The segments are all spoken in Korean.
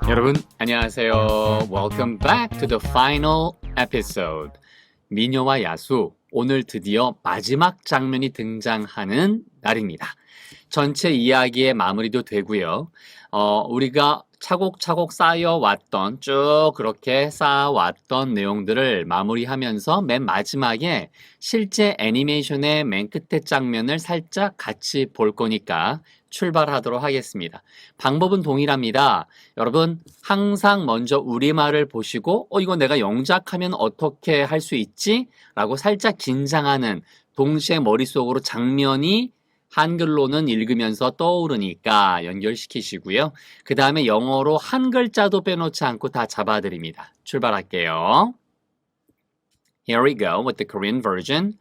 여러분 안녕하세요. Welcome back to the final episode. 미녀와 야수, 오늘 드디어 마지막 장면이 등장하는 날입니다. 전체 이야기의 마무리도 되고요. 우리가 차곡차곡 쌓여왔던, 쭉 그렇게 쌓아왔던 내용들을 마무리하면서 맨 마지막에 실제 애니메이션의 맨 끝에 장면을 살짝 같이 볼 거니까 출발하도록 하겠습니다. 방법은 동일합니다. 여러분 항상 먼저 우리말을 보시고 이거 내가 영작하면 어떻게 할 수 있지? 라고 살짝 긴장하는, 동시에 머릿속으로 장면이 한글로는 읽으면서 떠오르니까 연결시키시고요. 그 다음에 영어로 한 글자도 빼놓지 않고 다 잡아드립니다. 출발할게요. Here we go with the Korean version.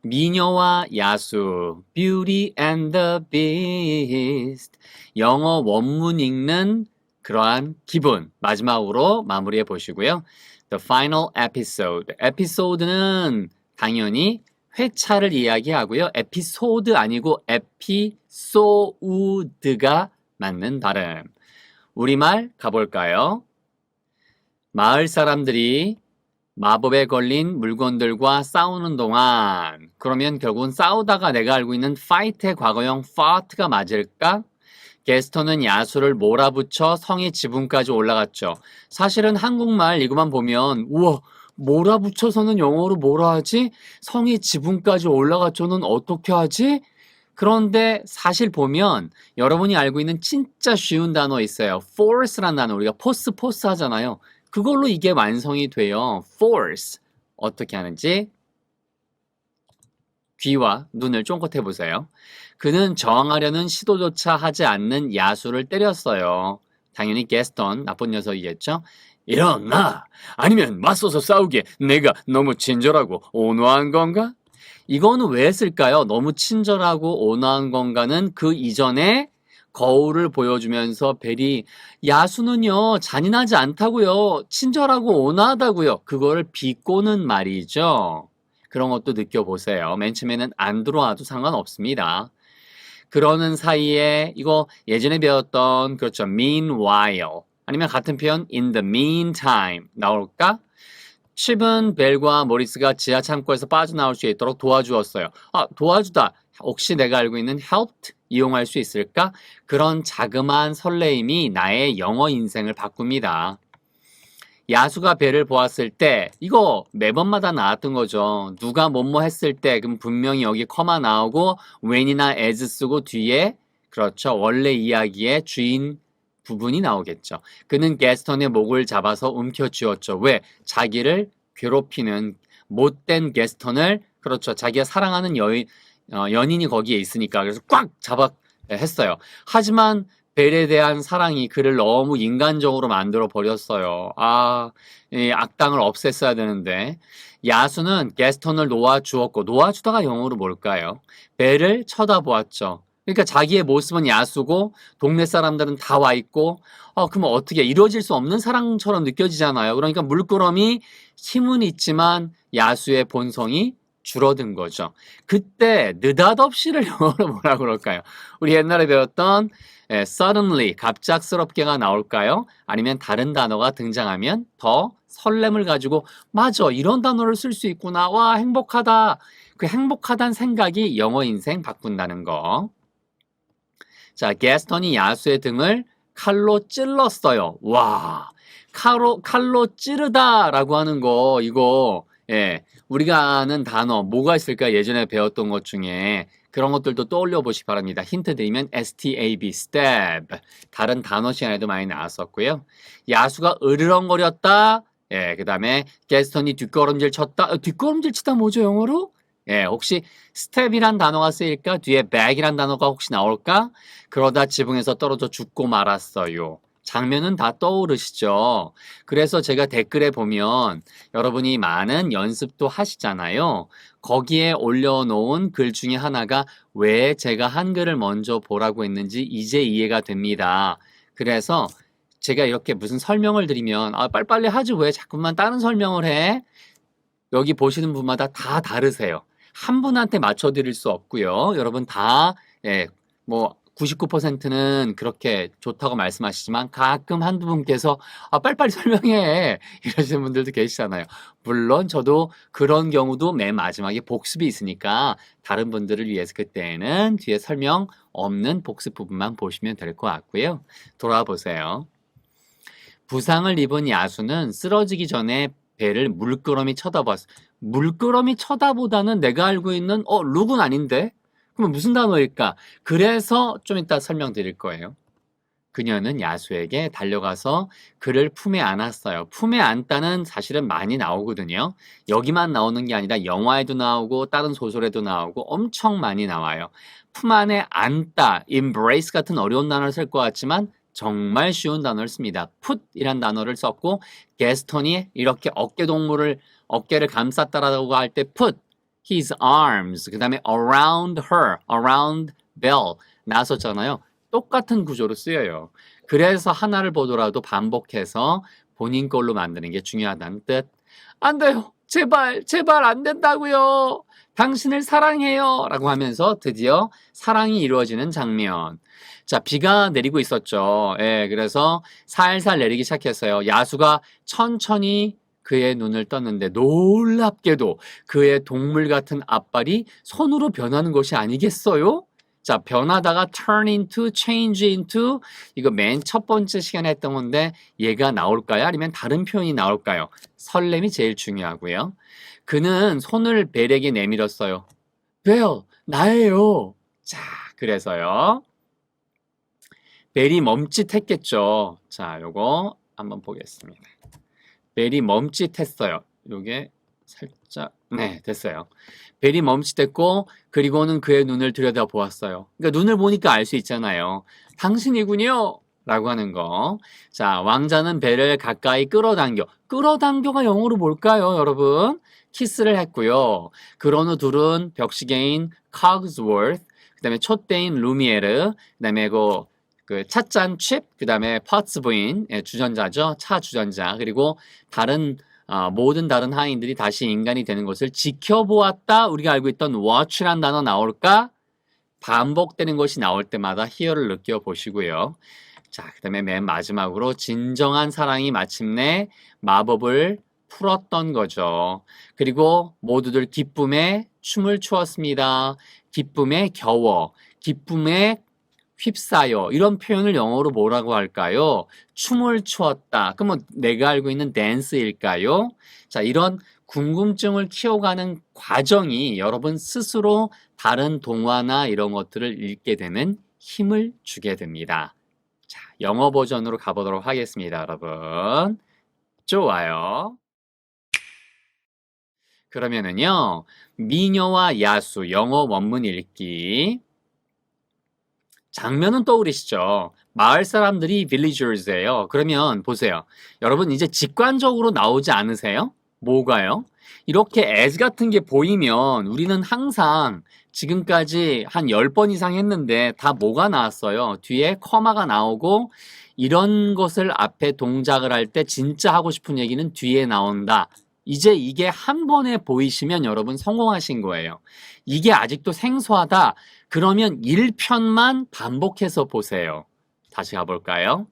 미녀와 야수, Beauty and the Beast. 영어 원문 읽는 그러한 기분 마지막으로 마무리해 보시고요. The final episode. 에피소드는 당연히 회차를 이야기하고요. 에피소드 아니고 에피소드가 맞는 발음. 우리말 가볼까요? 마을 사람들이 마법에 걸린 물건들과 싸우는 동안, 그러면 결국은 싸우다가 내가 알고 있는 fight의 과거형 fought가 맞을까? 게스턴은 야수를 몰아붙여 성의 지붕까지 올라갔죠. 사실은 한국말 이거만 보면 우와, 몰아붙여서는 영어로 뭐라 하지? 성의 지붕까지 올라갔죠는 어떻게 하지? 그런데 사실 보면 여러분이 알고 있는 진짜 쉬운 단어 있어요. force라는 단어, 우리가 포스 하잖아요. 그걸로 이게 완성이 돼요. force. 어떻게 하는지 귀와 눈을 쫑긋해 보세요. 그는 저항하려는 시도조차 하지 않는 야수를 때렸어요. 당연히 게스턴, 나쁜 녀석이겠죠? 일어나! 아니면 맞서서 싸우기에 내가 너무 친절하고 온화한 건가? 이거는 왜 했을까요? 너무 친절하고 온화한 건가는 그 이전에 거울을 보여주면서 벨이 야수는요 잔인하지 않다고요, 친절하고 온화하다고요, 그거를 비꼬는 말이죠. 그런 것도 느껴보세요. 맨 처음에는 안 들어와도 상관없습니다. 그러는 사이에 이거 예전에 배웠던, 그렇죠, meanwhile 아니면 같은 표현 in the meantime 나올까? 칩은 벨과 모리스가 지하 창고에서 빠져나올 수 있도록 도와주었어요. 도와주다. 혹시 내가 알고 있는 helped 이용할 수 있을까? 그런 자그마한 설레임이 나의 영어 인생을 바꿉니다. 야수가 벨을 보았을 때, 이거 매번마다 나왔던 거죠. 누가 뭐뭐 했을 때, 그럼 분명히 여기 커마 나오고 when이나 as 쓰고 뒤에, 그렇죠, 원래 이야기의 주인 부분이 나오겠죠. 그는 게스턴의 목을 잡아서 움켜쥐었죠. 왜? 자기를 괴롭히는 못된 게스턴을, 그렇죠, 자기가 사랑하는 연인이 거기에 있으니까. 그래서 꽉 잡아 했어요. 하지만 벨에 대한 사랑이 그를 너무 인간적으로 만들어 버렸어요. 이 악당을 없앴어야 되는데. 야수는 게스턴을 놓아주었고, 놓아주다가 영어로 뭘까요? 벨을 쳐다보았죠. 그러니까 자기의 모습은 야수고 동네 사람들은 다 와 있고, 그러면 어떻게, 이루어질 수 없는 사랑처럼 느껴지잖아요. 그러니까 물끄러미 힘은 있지만 야수의 본성이 줄어든 거죠. 그때 느닷없이를 영어로 뭐라 그럴까요? 우리 옛날에 배웠던 suddenly, 갑작스럽게가 나올까요? 아니면 다른 단어가 등장하면 더 설렘을 가지고, 맞아, 이런 단어를 쓸 수 있구나, 와 행복하다, 그 행복하다는 생각이 영어 인생 바꾼다는 거. 자, 게스턴이 야수의 등을 칼로 찔렀어요. 와, 칼로 찌르다라고 하는 거, 이거 우리가 아는 단어 뭐가 있을까? 예전에 배웠던 것 중에 그런 것들도 떠올려 보시기 바랍니다. 힌트 드리면 stab, stab. 다른 단어 시간에도 많이 나왔었고요. 야수가 으르렁거렸다. 그 다음에 게스턴이 뒷걸음질 쳤다. 뒷걸음질 치다 뭐죠, 영어로? 혹시 step이란 단어가 쓰일까? 뒤에 bag이란 단어가 혹시 나올까? 그러다 지붕에서 떨어져 죽고 말았어요. 장면은 다 떠오르시죠? 그래서 제가 댓글에 보면 여러분이 많은 연습도 하시잖아요. 거기에 올려놓은 글 중에 하나가 왜 제가 한글을 먼저 보라고 했는지 이제 이해가 됩니다. 그래서 제가 이렇게 무슨 설명을 드리면 빨리빨리 하지 왜 자꾸만 다른 설명을 해? 여기 보시는 분마다 다 다르세요. 한 분한테 맞춰드릴 수 없고요. 여러분 다 99%는 그렇게 좋다고 말씀하시지만 가끔 한두 분께서 빨리빨리 설명해 이러시는 분들도 계시잖아요. 물론 저도 그런 경우도 맨 마지막에 복습이 있으니까 다른 분들을 위해서 그때는 뒤에 설명 없는 복습 부분만 보시면 될 것 같고요. 돌아와 보세요. 부상을 입은 야수는 쓰러지기 전에 배를 물끄러미 쳐다봤어. 물끄러미 쳐다보다는 내가 알고 있는 룩은 아닌데? 그러면 무슨 단어일까? 그래서 좀 이따 설명드릴 거예요. 그녀는 야수에게 달려가서 그를 품에 안았어요. 품에 안다는 사실은 많이 나오거든요. 여기만 나오는 게 아니라 영화에도 나오고 다른 소설에도 나오고 엄청 많이 나와요. 품 안에 안다, embrace 같은 어려운 단어를 쓸 것 같지만 정말 쉬운 단어를 씁니다. put이란 단어를 썼고 게스턴이 이렇게 어깨를 감쌌다라고 할 때 put his arms, 그 다음에 around her, around Belle 나섰잖아요. 똑같은 구조로 쓰여요. 그래서 하나를 보더라도 반복해서 본인 걸로 만드는 게 중요하다는 뜻. 안 돼요. 제발, 제발 안 된다고요. 당신을 사랑해요. 라고 하면서 드디어 사랑이 이루어지는 장면. 자, 비가 내리고 있었죠. 예, 그래서 살살 내리기 시작했어요. 야수가 천천히 그의 눈을 떴는데 놀랍게도 그의 동물 같은 앞발이 손으로 변하는 것이 아니겠어요? 자, 변하다가 turn into, change into 이거 맨 첫 번째 시간에 했던 건데 얘가 나올까요? 아니면 다른 표현이 나올까요? 설렘이 제일 중요하고요. 그는 손을 벨에게 내밀었어요. 벨, 나예요. 자, 그래서요. 벨이 멈칫했겠죠. 자, 요거 한번 보겠습니다. 벨이 멈칫했어요. 요게 살짝 네, 됐어요. 벨이 멈칫했고 그리고는 그의 눈을 들여다보았어요. 그러니까 눈을 보니까 알 수 있잖아요. 당신이군요. 라고 하는 거. 자, 왕자는 벨을 가까이 끌어당겨. 끌어당겨가 영어로 뭘까요, 여러분? 키스를 했고요. 그런 후 둘은 벽시계인 Cogsworth, 그 다음에 촛대인 루미에르, 그 다음에 그 찻잔 칩, 그 다음에 퍼츠 부인, 주전자죠. 차 주전자. 그리고 모든 다른 하인들이 다시 인간이 되는 것을 지켜보았다. 우리가 알고 있던 watch란 단어 나올까? 반복되는 것이 나올 때마다 hear를 느껴보시고요. 자, 그 다음에 맨 마지막으로 진정한 사랑이 마침내 마법을 풀었던 거죠. 그리고 모두들 기쁨에 춤을 추었습니다. 기쁨에 겨워, 기쁨에 휩싸여 이런 표현을 영어로 뭐라고 할까요? 춤을 추었다. 그러면 내가 알고 있는 댄스일까요? 자, 이런 궁금증을 키워가는 과정이 여러분 스스로 다른 동화나 이런 것들을 읽게 되는 힘을 주게 됩니다. 자, 영어 버전으로 가보도록 하겠습니다, 여러분. 좋아요. 그러면은요, 미녀와 야수 영어 원문 읽기. 장면은 떠오르시죠? 마을 사람들이 villagers예요. 그러면 보세요. 여러분 이제 직관적으로 나오지 않으세요? 뭐가요? 이렇게 as 같은 게 보이면 우리는 항상 지금까지 한 10번 이상 했는데 다 뭐가 나왔어요? 뒤에 커마가 나오고 이런 것을 앞에 동작을 할 때 진짜 하고 싶은 얘기는 뒤에 나온다. 이제 이게 한 번에 보이시면 여러분 성공하신 거예요. 이게 아직도 생소하다. 그러면 1편만 반복해서 보세요. 다시 가볼까요?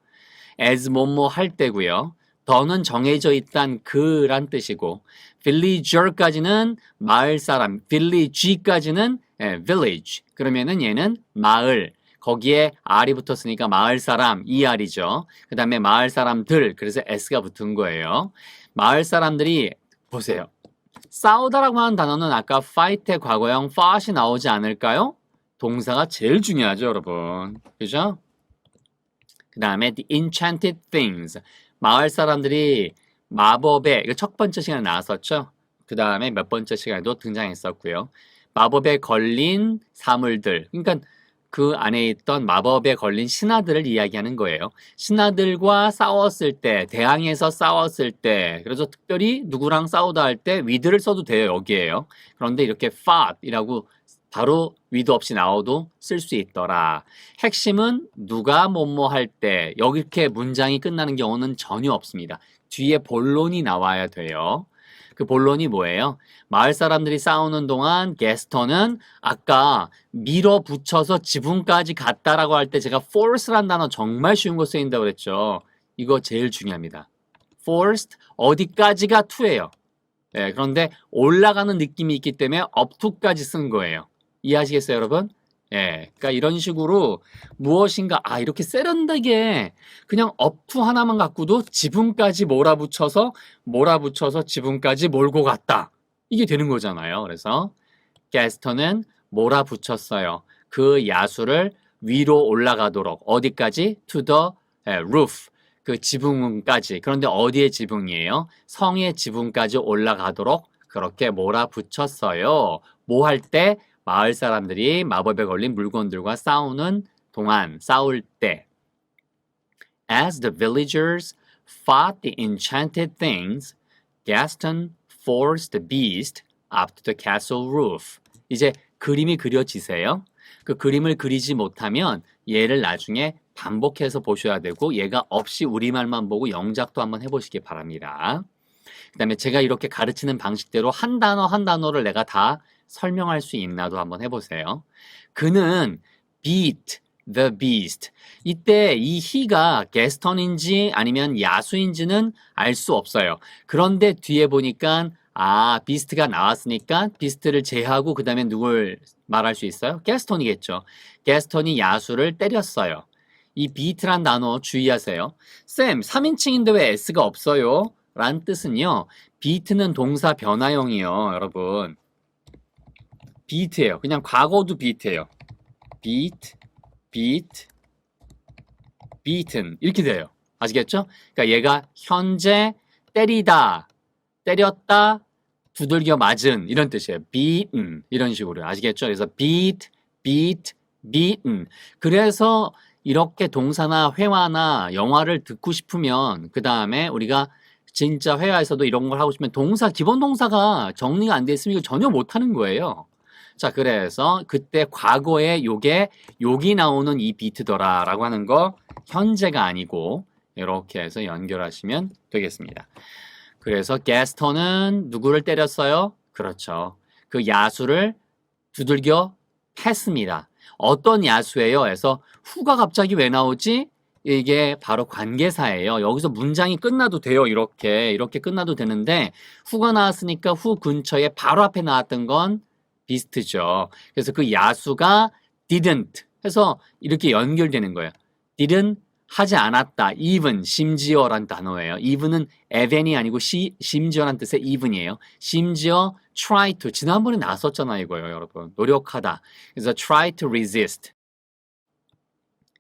as 뭐뭐 할 때고요. 더는 정해져 있단 그란 뜻이고 villager까지는 마을 사람, village까지는 village. 그러면은 얘는 마을. 거기에 R이 붙었으니까 마을 사람, ER이죠. 그 다음에 마을 사람들, 그래서 S가 붙은 거예요. 마을 사람들이 보세요. 싸우다라고 하는 단어는 아까 fight의 과거형 fight이 나오지 않을까요? 동사가 제일 중요하죠, 여러분. 그죠? 그 다음에 the enchanted things. 마을 사람들이 마법에, 이거 첫 번째 시간에 나왔었죠? 그 다음에 몇 번째 시간에도 등장했었고요. 마법에 걸린 사물들. 그러니까 그 안에 있던 마법에 걸린 신하들을 이야기하는 거예요. 신하들과 싸웠을 때, 대항해서 싸웠을 때, 그래서 특별히 누구랑 싸우다 할 때 with를 써도 돼요, 여기에요. 그런데 이렇게 fought이라고 바로 with 없이 나와도 쓸 수 있더라. 핵심은 누가 뭐뭐 할 때, 이렇게 문장이 끝나는 경우는 전혀 없습니다. 뒤에 본론이 나와야 돼요. 그 본론이 뭐예요? 마을 사람들이 싸우는 동안 게스턴은 아까 밀어붙여서 지붕까지 갔다라고 할 때 제가 force란 단어 정말 쉬운 거 쓰인다고 그랬죠. 이거 제일 중요합니다. forced 어디까지가 to예요. 네, 그런데 올라가는 느낌이 있기 때문에 up to까지 쓴 거예요. 이해하시겠어요, 여러분? 예, 그러니까 이런 식으로 무엇인가 이렇게 세련되게 그냥 up to 하나만 갖고도 지붕까지 몰아붙여서 지붕까지 몰고 갔다. 이게 되는 거잖아요. 그래서 게스턴은 몰아붙였어요. 그 야수를 위로 올라가도록 어디까지? To the roof. 그 지붕까지. 그런데 어디의 지붕이에요? 성의 지붕까지 올라가도록 그렇게 몰아붙였어요. 뭐 할 때? 마을 사람들이 마법에 걸린 물건들과 싸울 때. As the villagers fought the enchanted things, Gaston forced the beast up to the castle roof. 이제 그림이 그려지세요. 그 그림을 그리지 못하면 얘를 나중에 반복해서 보셔야 되고 얘가 없이 우리말만 보고 영작도 한번 해보시기 바랍니다. 그 다음에 제가 이렇게 가르치는 방식대로 한 단어 한 단어를 내가 다 설명할 수 있나도 한번 해보세요. 그는 beat the beast. 이때 이 he가 게스턴인지 아니면 야수인지는 알 수 없어요. 그런데 뒤에 보니까 비스트가 나왔으니까 비스트를 제하고 그 다음에 누굴 말할 수 있어요? 게스턴이겠죠. 게스턴이 야수를 때렸어요. 이 beat란 단어 주의하세요. 쌤, 3인칭인데 왜 s가 없어요? 란 뜻은요. beat는 동사 변화형이요, 여러분. beat예요. 그냥 과거도 beat예요. beat, beaten 이렇게 돼요. 아시겠죠? 그러니까 얘가 현재 때리다, 때렸다, 두들겨 맞은 이런 뜻이에요. beaten 이런 식으로 아시겠죠? 그래서 beat, beaten. 그래서 이렇게 동사나 회화나 영화를 듣고 싶으면 그 다음에 우리가 진짜 회화에서도 이런 걸 하고 싶으면 기본 동사가 정리가 안 돼 있으면 이거 전혀 못하는 거예요. 자, 그래서 그때 과거에 여기 나오는 이 비트더라라고 하는 거 현재가 아니고 이렇게 해서 연결하시면 되겠습니다. 그래서 게스턴은 누구를 때렸어요? 그렇죠. 그 야수를 두들겨 팼습니다. 어떤 야수예요? 그래서 후가 갑자기 왜 나오지? 이게 바로 관계사예요. 여기서 문장이 끝나도 돼요. 이렇게 끝나도 되는데 후가 나왔으니까 후 근처에 바로 앞에 나왔던 건 비스트죠. 그래서 그 야수가 didn't 해서 이렇게 연결되는 거예요. didn't 하지 않았다. even 심지어란 단어예요. even은 even이 아니고 심지어란 뜻의 even이에요. 심지어 try to 지난번에 나왔었잖아요, 이거요, 여러분. 노력하다. 그래서 try to resist.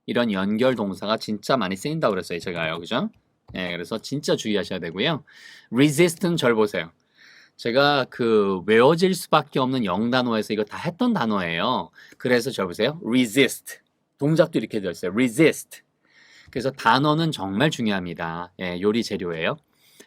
이런 연결 동사가 진짜 많이 쓰인다고 그랬어요, 제가요. 그죠? 네, 그래서 진짜 주의하셔야 되고요. resist는 절 보세요. 제가 외워질 수밖에 없는 영단어에서 이거 다 했던 단어예요. 그래서 저 보세요. resist. 동작도 이렇게 되어 있어요. resist. 그래서 단어는 정말 중요합니다. 예, 요리 재료예요.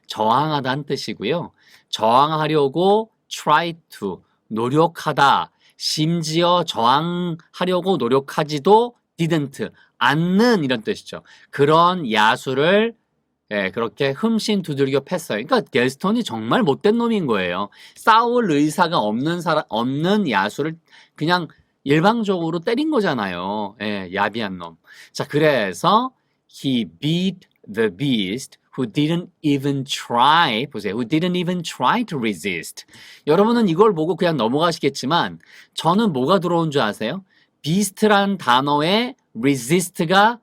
저항하다는 뜻이고요. 저항하려고 try to, 노력하다. 심지어 저항하려고 노력하지도 didn't, 않는 이런 뜻이죠. 그런 야수를 그렇게 흠씬 두들겨 팼어요. 그러니까 게스턴이 정말 못된 놈인 거예요. 싸울 의사가 없는 야수를 그냥 일방적으로 때린 거잖아요. 야비한 놈. 자, 그래서 he beat the beast who didn't even try. 보세요. who didn't even try to resist. 여러분은 이걸 보고 그냥 넘어가시겠지만 저는 뭐가 들어온 줄 아세요? beast란 단어에 resist가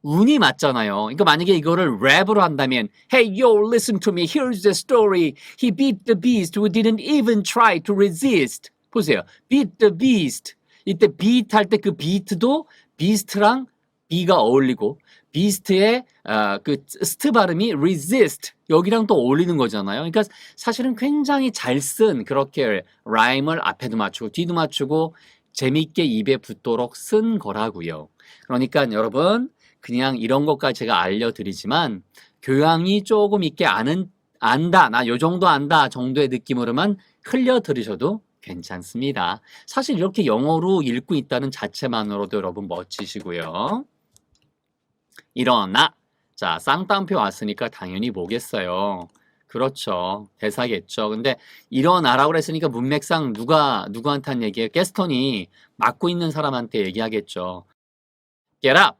운이 맞잖아요. 그러니까 만약에 이거를 랩으로 한다면 Hey, yo, listen to me. Here's the story. He beat the beast who didn't even try to resist. 보세요. beat the beast. 이때 beat 할 때 그 beat도 beast랑 b가 어울리고 beast의 그 st 발음이 resist 여기랑 또 어울리는 거잖아요. 그러니까 사실은 굉장히 잘 쓴 그렇게 라임을 앞에도 맞추고 뒤도 맞추고 재밌게 입에 붙도록 쓴 거라고요. 그러니까 여러분 그냥 이런 것까지 제가 알려드리지만 교양이 조금 있게 안다, 나 요 정도 안다 정도의 느낌으로만 흘려들으셔도 괜찮습니다. 사실 이렇게 영어로 읽고 있다는 자체만으로도 여러분 멋지시고요. 일어나. 자, 쌍따옴표 왔으니까 당연히 뭐겠어요. 그렇죠. 대사겠죠. 근데 일어나라고 그랬으니까 문맥상 누구한테 한 얘기예요? 게스턴이 맡고 있는 사람한테 얘기하겠죠. Get up!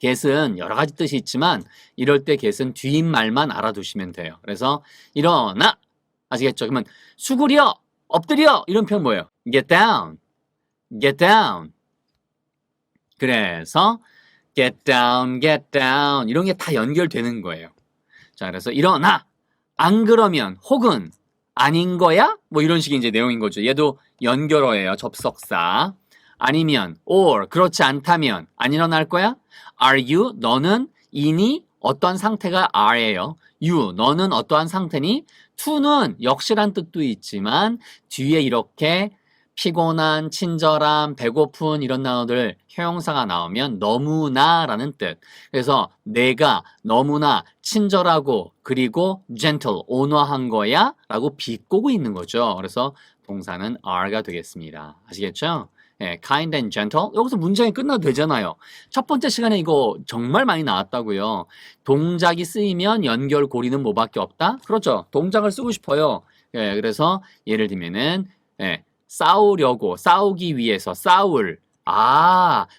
get은 여러 가지 뜻이 있지만 이럴 때 get은 뒷말만 알아두시면 돼요. 그래서 일어나! 아시겠죠? 그러면 수구려! 엎드려! 이런 표현 뭐예요? Get down! Get down! 그래서 get down 이런 게 다 연결되는 거예요. 자, 그래서 일어나! 안 그러면 혹은 아닌 거야? 뭐 이런 식의 이제 내용인 거죠. 얘도 연결어예요. 접속사. 아니면 or 그렇지 않다면 안 일어날 거야? Are you 너는 이니 어떠한 상태가 are예요. you 너는 어떠한 상태니? to는 역시란 뜻도 있지만 뒤에 이렇게 피곤한, 친절한, 배고픈 이런 단어들 형용사가 나오면 너무나라는 뜻. 그래서 내가 너무나 친절하고 그리고 gentle, 온화한 거야 라고 비꼬고 있는 거죠. 그래서 동사는 are가 되겠습니다. 아시겠죠? 네, kind and gentle. 여기서 문장이 끝나도 되잖아요. 첫 번째 시간에 이거 정말 많이 나왔다고요. 동작이 쓰이면 연결고리는 뭐밖에 없다? 그렇죠. 동작을 쓰고 싶어요. 예, 그래서 예를 들면은 예, 싸우려고, 싸우기 위해서, 싸울.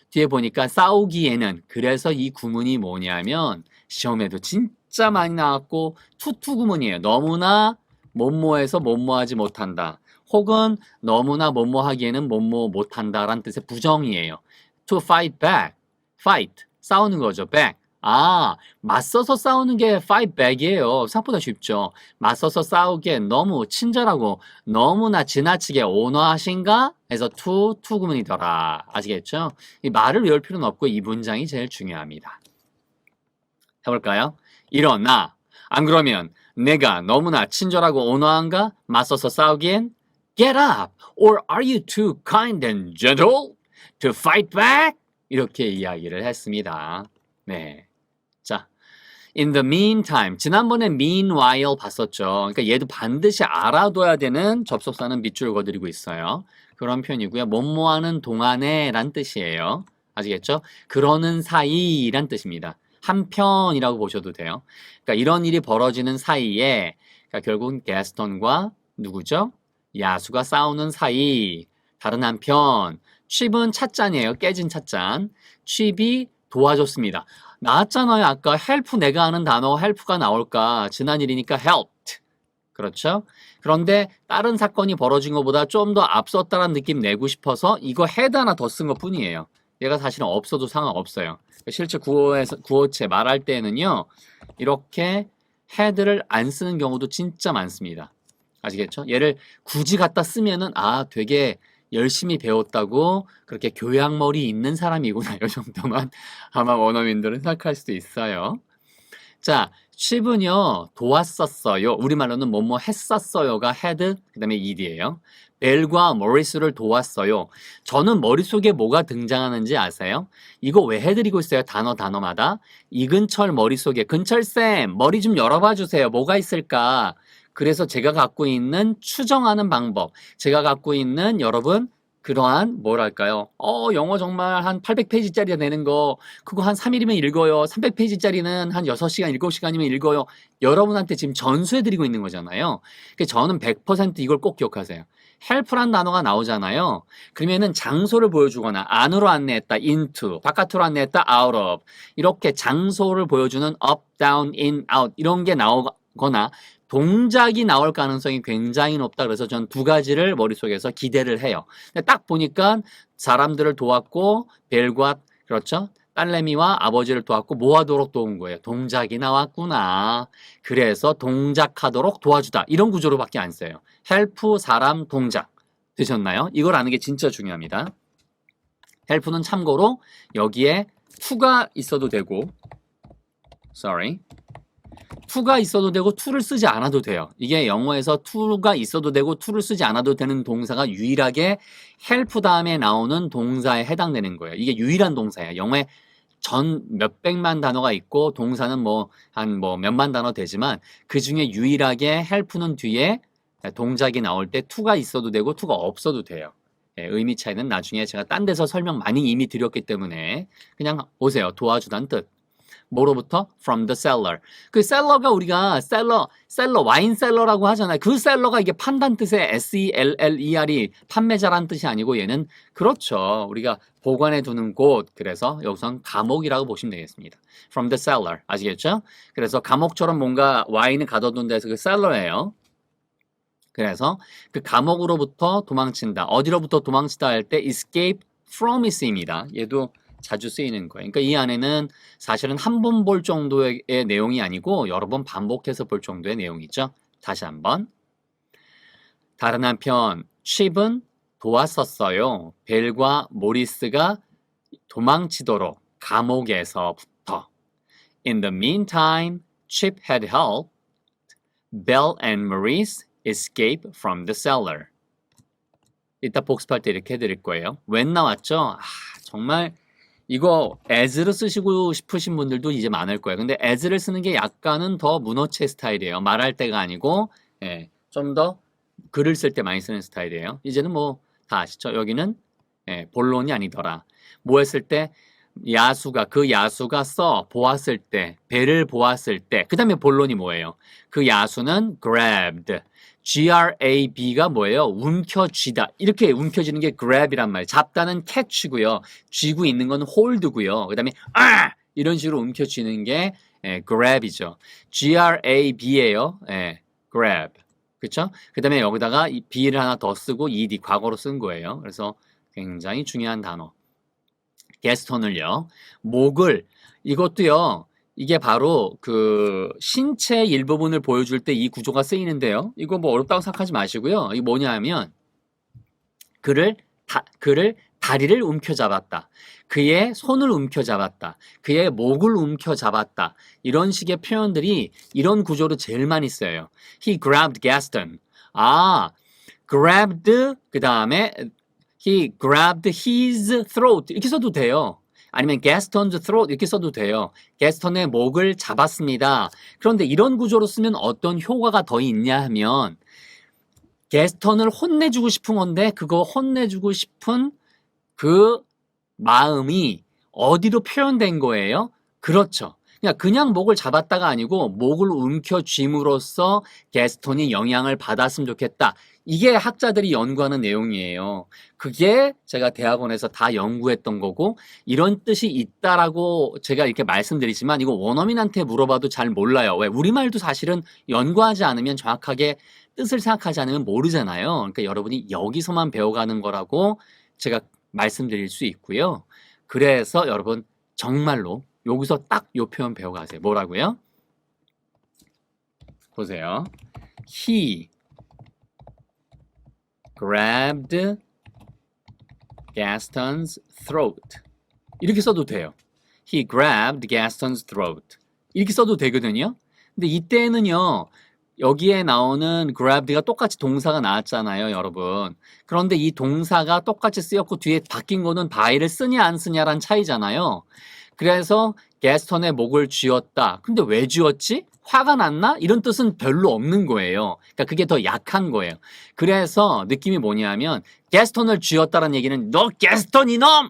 뒤에 보니까 싸우기에는. 그래서 이 구문이 뭐냐면 시험에도 진짜 많이 나왔고 투투 구문이에요. 너무나 뭐뭐해서 뭐뭐하지 못한다. 혹은 너무나 뭐뭐하기에는 뭐뭐 못한다라는 뜻의 부정이에요. To fight back. fight. 싸우는 거죠. back. 맞서서 싸우는 게 fight back이에요. 생각보다 쉽죠. 맞서서 싸우기에 너무 친절하고 너무나 지나치게 온화하신가? 해서 to 구문이더라. 아시겠죠? 이 말을 외울 필요는 없고 이 문장이 제일 중요합니다. 해볼까요? 일어나. 안 그러면 내가 너무나 친절하고 온화한가? 맞서서 싸우기엔 get up. Or are you too kind and gentle to fight back? 이렇게 이야기를 했습니다. 네. 자, in the meantime. 지난번에 meanwhile 봤었죠. 그러니까 얘도 반드시 알아둬야 되는 접속사는 밑줄 그어드리고 있어요. 그런 표현이고요. 뭐뭐하는 동안에 란 뜻이에요. 아시겠죠? 그러는 사이란 뜻입니다. 한편이라고 보셔도 돼요. 그러니까 이런 일이 벌어지는 사이에 그러니까 결국은 게스턴과 누구죠? 야수가 싸우는 사이. 다른 한편 칩은 찻잔이에요. 깨진 찻잔. 칩이 도와줬습니다. 나왔잖아요. 아까 help 내가 아는 단어 help가 나올까? 지난 일이니까 helped. 그렇죠? 그런데 다른 사건이 벌어진 것보다 좀 더 앞섰다는 느낌 내고 싶어서 이거 had 하나 더 쓴 것 뿐이에요. 얘가 사실은 없어도 상관없어요. 실제 구어체 말할 때에는요. 이렇게 had를 안 쓰는 경우도 진짜 많습니다. 아시겠죠? 얘를 굳이 갖다 쓰면은 되게 열심히 배웠다고 그렇게 교양머리 있는 사람이구나. 이 정도만 아마 원어민들은 생각할 수도 있어요. 자, 칩은요. 도왔었어요. 우리말로는 뭐뭐 했었어요가 had, 그 다음에 ed예요. 벨과 모리스를 도왔어요. 저는 머릿속에 뭐가 등장하는지 아세요? 이거 왜 해드리고 있어요? 단어마다. 이근철 머릿속에 근철쌤 머리 좀 열어봐 주세요. 뭐가 있을까? 그래서 제가 갖고 있는 추정하는 방법, 제가 갖고 있는 여러분 그러한 뭐랄까요? 영어 정말 한 800페이지짜리 되는 거 그거 한 3일이면 읽어요. 300페이지짜리는 한 6시간, 7시간이면 읽어요. 여러분한테 지금 전수해드리고 있는 거잖아요. 그래서 저는 100% 이걸 꼭 기억하세요. help란 단어가 나오잖아요. 그러면은 장소를 보여주거나 안으로 안내했다, into, 바깥으로 안내했다, out of 이렇게 장소를 보여주는 up, down, in, out 이런 게 나오거나 동작이 나올 가능성이 굉장히 높다. 그래서 전 두 가지를 머릿속에서 기대를 해요. 근데 딱 보니까 사람들을 도왔고 벨과 그렇죠? 딸내미와 아버지를 도왔고 뭐 하도록 도운 거예요? 동작이 나왔구나. 그래서 동작하도록 도와주다. 이런 구조로밖에 안 써요. help, 사람, 동작. 되셨나요? 이걸 아는 게 진짜 중요합니다. help는 참고로 여기에 to가 있어도 되고 to가 있어도 되고 to를 쓰지 않아도 돼요. 이게 영어에서 to가 있어도 되고 to를 쓰지 않아도 되는 동사가 유일하게 help 다음에 나오는 동사에 해당되는 거예요. 이게 유일한 동사예요. 영어에 전 몇백만 단어가 있고 동사는 한 몇만 단어 되지만 그 중에 유일하게 help는 뒤에 동작이 나올 때 to가 있어도 되고 to가 없어도 돼요. 의미 차이는 나중에 제가 딴 데서 설명 많이 이미 드렸기 때문에 그냥 보세요. 도와주다는 뜻. 뭐로부터? From the seller. 그 셀러가 우리가 셀러, 와인 셀러라고 하잖아요. 그 셀러가 이게 판단 뜻의 SELLER이 판매자란 뜻이 아니고 얘는 그렇죠. 우리가 보관해 두는 곳. 그래서 여기선 감옥이라고 보시면 되겠습니다. From the seller. 아시겠죠? 그래서 감옥처럼 뭔가 와인을 가둬둔 데서 그 셀러예요. 그래서 그 감옥으로부터 도망친다. 어디로부터 도망치다 할 때 escape from 있습니다. 얘도 자주 쓰이는 거예요. 그러니까 이 안에는 사실은 한 번 볼 정도의 내용이 아니고 여러 번 반복해서 볼 정도의 내용이죠. 다시 한번. 다른 한편 칩은 도왔었어요. 벨과 모리스가 도망치도록 감옥에서부터. In the meantime, Chip had helped Belle and Maurice escape from the cellar. 이따 복습할 때 이렇게 해드릴 거예요. when 나왔죠? 정말 이거 as를 쓰시고 싶으신 분들도 이제 많을 거예요. 근데 as를 쓰는 게 약간은 더 문어체 스타일이에요. 말할 때가 아니고 좀 더 글을 쓸 때 많이 쓰는 스타일이에요. 이제는 뭐 다 아시죠? 여기는 본론이 아니더라. 뭐 했을 때 그 야수가 보았을 때, 배를 보았을 때, 그 다음에 본론이 뭐예요? 그 야수는 grabbed. grab가 뭐예요? 움켜쥐다. 이렇게 움켜쥐는 게 grab이란 말이에요. 잡다는 catch고요. 쥐고 있는 건 hold고요. 그 다음에 이런 식으로 움켜쥐는 게 grab이죠. grab예요. grab. 그쵸? 그 다음에 여기다가 be를 하나 더 쓰고 ed 과거로 쓴 거예요. 그래서 굉장히 중요한 단어. 게스턴을요. 목을 이것도요. 이게 바로 그 신체의 일부분을 보여줄 때 이 구조가 쓰이는데요. 이거 뭐 어렵다고 생각하지 마시고요. 이게 뭐냐면 그를 다리를 움켜잡았다. 그의 손을 움켜잡았다. 그의 목을 움켜잡았다. 이런 식의 표현들이 이런 구조로 제일 많이 써요. He grabbed Gaston. grabbed 그 다음에 He grabbed his throat 이렇게 써도 돼요. 아니면 Gaston's throat 이렇게 써도 돼요. 게스턴의 목을 잡았습니다. 그런데 이런 구조로 쓰면 어떤 효과가 더 있냐 하면 게스턴을 혼내주고 싶은 건데 그거 혼내주고 싶은 그 마음이 어디로 표현된 거예요? 그렇죠. 그냥 목을 잡았다가 아니고 목을 움켜쥐므로써 게스턴이 영향을 받았으면 좋겠다. 이게 학자들이 연구하는 내용이에요. 그게 제가 대학원에서 다 연구했던 거고 이런 뜻이 있다라고 제가 이렇게 말씀드리지만 이거 원어민한테 물어봐도 잘 몰라요. 왜? 우리말도 사실은 연구하지 않으면 정확하게 뜻을 생각하지 않으면 모르잖아요. 그러니까 여러분이 여기서만 배워가는 거라고 제가 말씀드릴 수 있고요. 그래서 여러분 정말로 여기서 딱 요 표현 배워가세요. 뭐라고요? 보세요. He grabbed Gaston's throat. 이렇게 써도 돼요. He grabbed Gaston's throat. 이렇게 써도 되거든요. 근데 이때는요. 여기에 나오는 grabbed가 똑같이 동사가 나왔잖아요, 여러분. 그런데 이 동사가 똑같이 쓰였고 뒤에 바뀐 거는 by를 쓰냐 안 쓰냐란 차이잖아요. 그래서 게스턴의 목을 쥐었다. 근데 왜 쥐었지? 화가 났나? 이런 뜻은 별로 없는 거예요. 그러니까 그게 더 약한 거예요. 그래서 느낌이 뭐냐면 게스턴을 쥐었다는 얘기는 너 게스턴 이놈!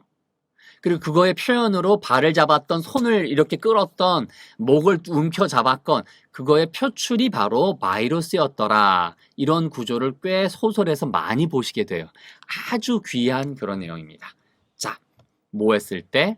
그리고 그거의 표현으로 발을 잡았던 손을 이렇게 끌었던 목을 움켜잡았건 그거의 표출이 바로 by로 쓰였더라. 이런 구조를 꽤 소설에서 많이 보시게 돼요. 아주 귀한 그런 내용입니다. 자, 뭐 했을 때?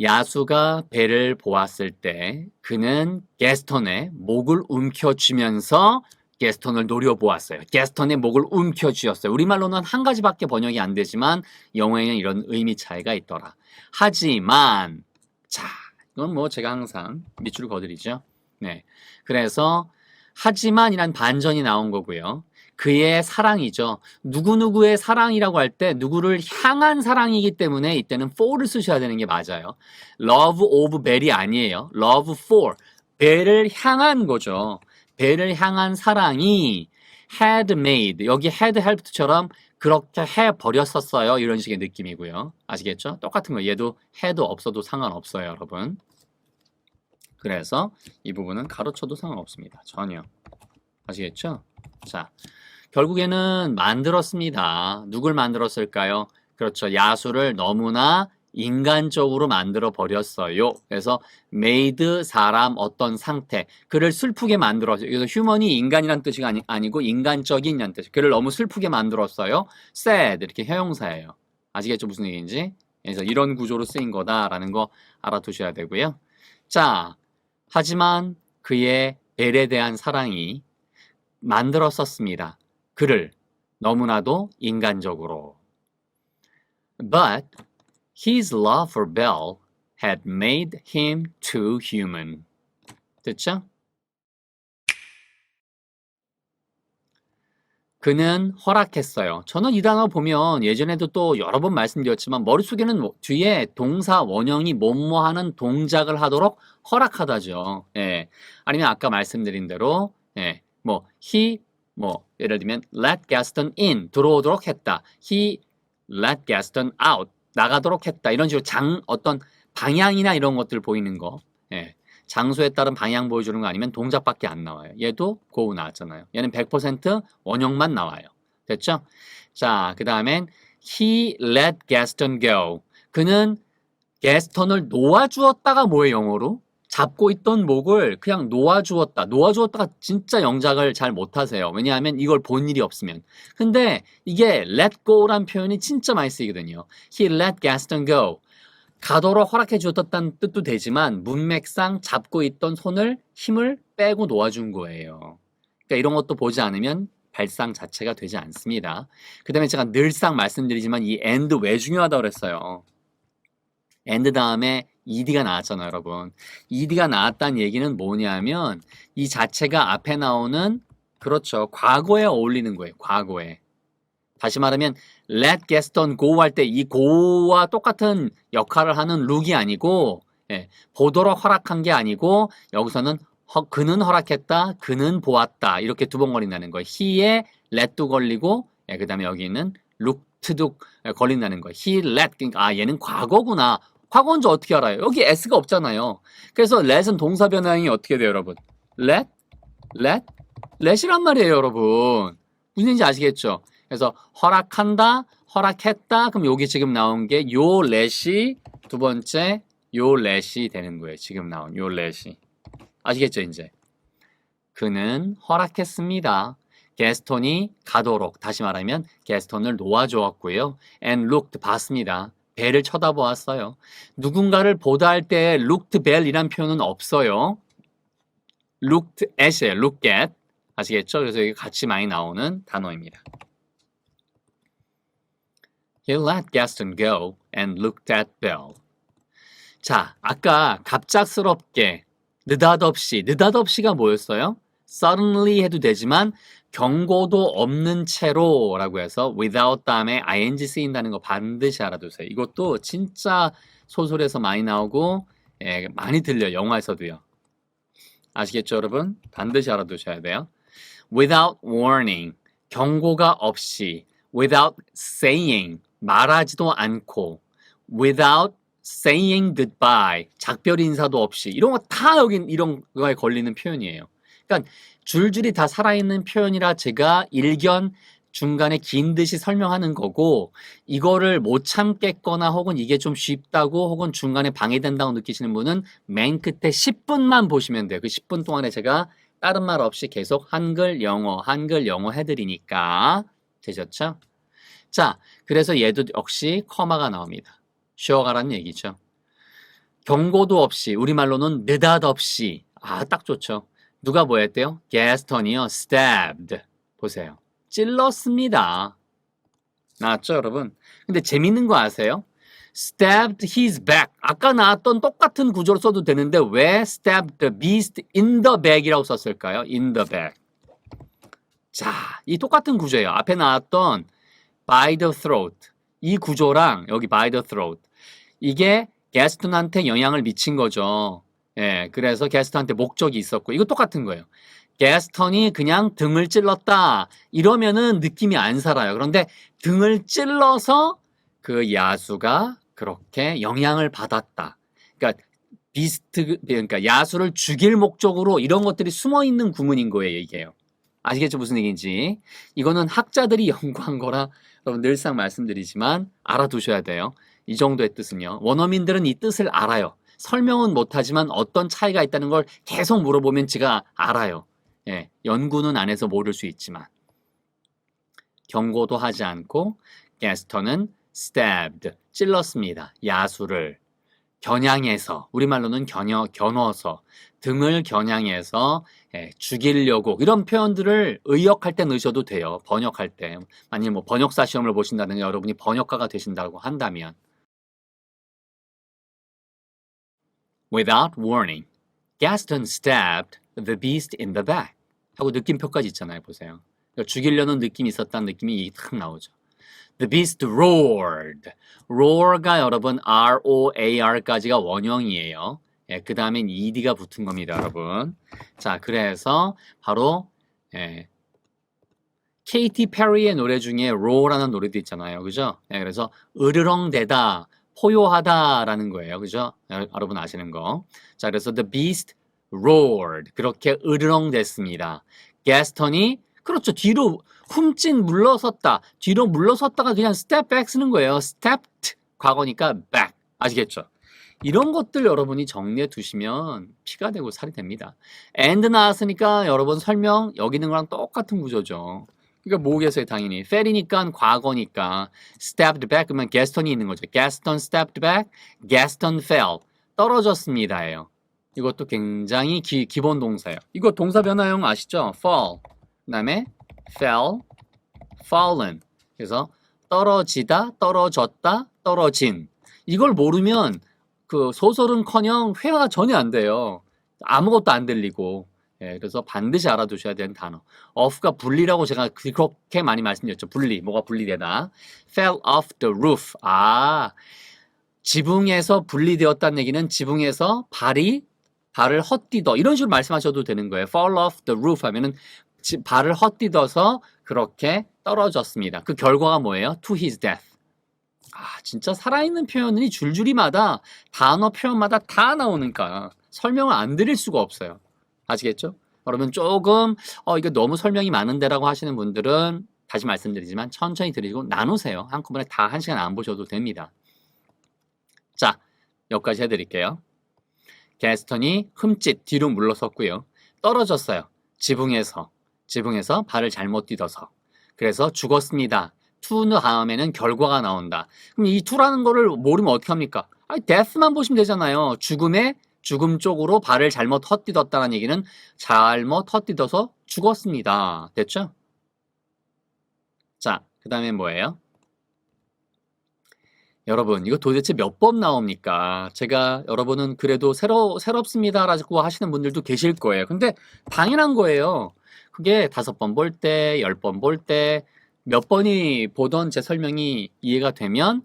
야수가 배를 보았을 때 그는 게스턴의 목을 움켜쥐면서 게스턴을 노려보았어요. 게스턴의 목을 움켜쥐었어요. 우리말로는 한 가지밖에 번역이 안 되지만 영어에는 이런 의미 차이가 있더라. 하지만 자, 이건 뭐 제가 항상 밑줄 그어드리죠. 네, 그래서 하지만이란 반전이 나온 거고요. 그의 사랑이죠. 누구누구의 사랑이라고 할 때 누구를 향한 사랑이기 때문에 이때는 for를 쓰셔야 되는 게 맞아요. love of Belle이 아니에요. love for. 벨을 향한 거죠. 벨을 향한 사랑이 had made. 여기 had helped처럼 그렇게 해버렸었어요. 이런 식의 느낌이고요. 아시겠죠? 똑같은 거. 얘도 had 없어도 상관없어요, 여러분. 그래서 이 부분은 가로쳐도 상관없습니다. 전혀. 아시겠죠? 자, 결국에는 만들었습니다. 누굴 만들었을까요? 그렇죠. 야수를 너무나 인간적으로 만들어 버렸어요. 그래서 made 사람 어떤 상태, 그를 슬프게 만들었어요. 그래서 human이 인간이란 뜻이 아니고 인간적인이란 뜻. 그를 너무 슬프게 만들었어요. sad 이렇게 형용사예요. 아시겠죠? 무슨 얘기인지? 그래서 이런 구조로 쓰인 거다라는 거 알아두셔야 되고요. 자, 하지만 그의 벨에 대한 사랑이 만들었었습니다. 그를 너무나도 인간적으로. But his love for Belle had made him too human. 됐죠? 그는 허락했어요. 저는 이 단어 보면 예전에도 또 여러 번 말씀드렸지만 머릿속에는 뒤에 동사 원형이 뭐뭐 하는 동작을 하도록 허락하다죠. 예. 아니면 아까 말씀드린 대로 예. 예를 들면 let Gaston in 들어오도록 했다. He let Gaston out 나가도록 했다. 이런 식으로 어떤 방향이나 이런 것들 보이는 거. 예. 장소에 따른 방향 보여주는 거 아니면 동작밖에 안 나와요. 얘도 go 나왔잖아요. 얘는 100% 원형만 나와요. 됐죠? 자, 그 다음엔 he let Gaston go. 그는 게스턴을 놓아주었다가 뭐예요, 영어로? 잡고 있던 목을 그냥 놓아주었다. 놓아주었다가 진짜 영작을 잘 못하세요. 왜냐하면 이걸 본 일이 없으면. 근데 이게 let go란 표현이 진짜 많이 쓰이거든요. He let Gaston go. 가도록 허락해 주었다는 뜻도 되지만 문맥상 잡고 있던 손을 힘을 빼고 놓아준 거예요. 그러니까 이런 것도 보지 않으면 발상 자체가 되지 않습니다. 그 다음에 제가 늘상 말씀드리지만 이 and 왜 중요하다고 그랬어요. and 다음에 ed가 나왔잖아요, 여러분. ed가 나왔다는 얘기는 뭐냐면 이 자체가 앞에 나오는 그렇죠. 과거에 어울리는 거예요. 과거에. 다시 말하면 let Gaston go 할 때 이 go와 똑같은 역할을 하는 룩이 아니고 보도록 허락한 게 아니고 여기서는 그는 허락했다, 그는 보았다 이렇게 두 번 걸린다는 거예요. he에 let도 걸리고 그 다음에 여기는 looked도 걸린다는 거예요. he let, 그러니까 얘는 과거구나. 과거인지 어떻게 알아요? 여기 s가 없잖아요. 그래서 let은 동사 변형이 어떻게 돼요, 여러분? let이란 말이에요, 여러분. 무슨 얘기인지 아시겠죠? 그래서 허락한다, 허락했다. 그럼 여기 지금 나온 게 요 let이 두 번째 요 let이 되는 거예요. 지금 나온 요 let이. 아시겠죠, 이제? 그는 허락했습니다. 게스톤이 가도록, 다시 말하면 게스톤을 놓아주었고요. and looked 봤습니다. 벨을 쳐다보았어요. 누군가를 보다 할 때 looked bell이란 표현은 없어요. looked at이에요. look at. 아시겠죠? 그래서 이게 같이 많이 나오는 단어입니다. He let Gaston go and looked at Belle. 자, 아까 갑작스럽게 느닷없이가 뭐였어요? Suddenly 해도 되지만 경고도 없는 채로 라고 해서 without 다음에 ing 쓰인다는 거 반드시 알아두세요. 이것도 진짜 소설에서 많이 나오고 많이 들려요. 영화에서도요. 아시겠죠, 여러분? 반드시 알아두셔야 돼요. Without warning, 경고가 없이. Without saying, 말하지도 않고. Without saying goodbye, 작별 인사도 없이. 이런 거 다 여기 이런 거에 걸리는 표현이에요. 그러니까 줄줄이 다 살아있는 표현이라 제가 일견 중간에 긴 듯이 설명하는 거고 이거를 못 참겠거나 혹은 이게 좀 쉽다고 혹은 중간에 방해된다고 느끼시는 분은 맨 끝에 10분만 보시면 돼요. 그 10분 동안에 제가 다른 말 없이 계속 한글, 영어 해드리니까 되셨죠? 자, 그래서 얘도 역시 커마가 나옵니다. 쉬어가라는 얘기죠. 경고도 없이, 우리말로는 느닷없이. 딱 좋죠. 누가 뭐 했대요? 게스턴이요. stabbed. 보세요. 찔렀습니다. 나왔죠, 여러분? 근데 재밌는 거 아세요? stabbed his back. 아까 나왔던 똑같은 구조로 써도 되는데 왜 stabbed the beast in the back이라고 썼을까요? in the back. 자, 이 똑같은 구조예요. 앞에 나왔던 by the throat. 이 구조랑 여기 by the throat. 이게 게스턴한테 영향을 미친 거죠. 그래서 게스턴한테 목적이 있었고 이거 똑같은 거예요. 게스턴이 그냥 등을 찔렀다. 이러면은 느낌이 안 살아요. 그런데 등을 찔러서 그 야수가 그렇게 영향을 받았다. 그러니까 야수를 죽일 목적으로 이런 것들이 숨어 있는 구문인 거예요, 이게요. 아시겠죠? 무슨 얘기인지. 이거는 학자들이 연구한 거라 여러분 늘상 말씀드리지만 알아두셔야 돼요. 이 정도의 뜻은요. 원어민들은 이 뜻을 알아요. 설명은 못하지만 어떤 차이가 있다는 걸 계속 물어보면 지가 알아요. 예, 연구는 안 해서 모를 수 있지만. 경고도 하지 않고 게스턴은 stabbed, 찔렀습니다. 야수를 겨냥해서, 우리말로는 겨눠서, 등을 겨냥해서 죽이려고, 이런 표현들을 의역할 때 넣으셔도 돼요. 번역할 때. 만약 뭐 번역사 시험을 보신다든가 여러분이 번역가가 되신다고 한다면. Without warning, Gaston stabbed the beast in the back. 하고 느낌표까지 있잖아요. 보세요. 그러니까 죽이려는 느낌이 있었다는 느낌이 탁 나오죠. The beast roared. roar가 여러분 R-O-A-R까지가 원형이에요. 예, 그 다음엔 ed가 붙은 겁니다, 여러분. 자, 그래서 바로 케이티 페리의 노래 중에 roar라는 노래도 있잖아요, 그죠? 예, 그래서 으르렁대다, 포효하다라는 거예요, 그죠? 여러분 아시는 거. 자, 그래서 the beast roared. 그렇게 으르렁댔습니다. 게스턴이 그렇죠. 뒤로 훔짓 물러섰다. 뒤로 물러섰다가 그냥 step back 쓰는 거예요. stepped 과거니까 back. 아시겠죠? 이런 것들 여러분이 정리해 두시면 피가 되고 살이 됩니다. and 나왔으니까 여러분 설명 여기 있는 거랑 똑같은 구조죠. 그러니까 모으겠어요, 당연히. fell이니까 과거니까 stepped back 그러면 게스턴이 있는 거죠. Gaston stepped back, Gaston fell. 떨어졌습니다예요. 이것도 굉장히 기본 동사예요. 이거 동사 변화형 아시죠? fall. 그다음에 fell, fallen. 그래서 떨어지다, 떨어졌다, 떨어진. 이걸 모르면 그 소설은커녕 회화가 전혀 안 돼요. 아무것도 안 들리고. 예, 그래서 반드시 알아두셔야 되는 단어. off가 분리라고 제가 그렇게 많이 말씀드렸죠. 분리, 뭐가 분리되다. fell off the roof. 아, 지붕에서 분리되었다는 얘기는 지붕에서 발을 헛디뎌 이런 식으로 말씀하셔도 되는 거예요. fall off the roof 하면은 발을 헛디뎌서 그렇게 떨어졌습니다. 그 결과가 뭐예요? to his death. 아, 진짜 살아있는 표현이 줄줄이마다 단어 표현마다 다 나오니까 설명을 안 드릴 수가 없어요. 아시겠죠? 여러분 조금 이거 너무 설명이 많은데라고 하시는 분들은 다시 말씀드리지만 천천히 들으시고 나누세요. 한꺼번에 다 1시간 안 보셔도 됩니다. 자, 여기까지 해드릴게요. 게스턴이 흠칫 뒤로 물러섰고요. 떨어졌어요. 지붕에서 발을 잘못 디뎌서. 그래서 죽었습니다. to 다음에는 결과가 나온다. 그럼 이 to라는 거를 모르면 어떻게 합니까? death만 보시면 되잖아요. 죽음 쪽으로 발을 잘못 헛디뎠다는 얘기는 잘못 헛디뎌서 죽었습니다. 됐죠? 자, 그 다음에 뭐예요? 여러분, 이거 도대체 몇 번 나옵니까? 제가 여러분은 그래도 새롭습니다라고 하시는 분들도 계실 거예요. 근데 당연한 거예요. 그게 5번 볼 때, 10번 볼 때, 몇 번이 보던 제 설명이 이해가 되면,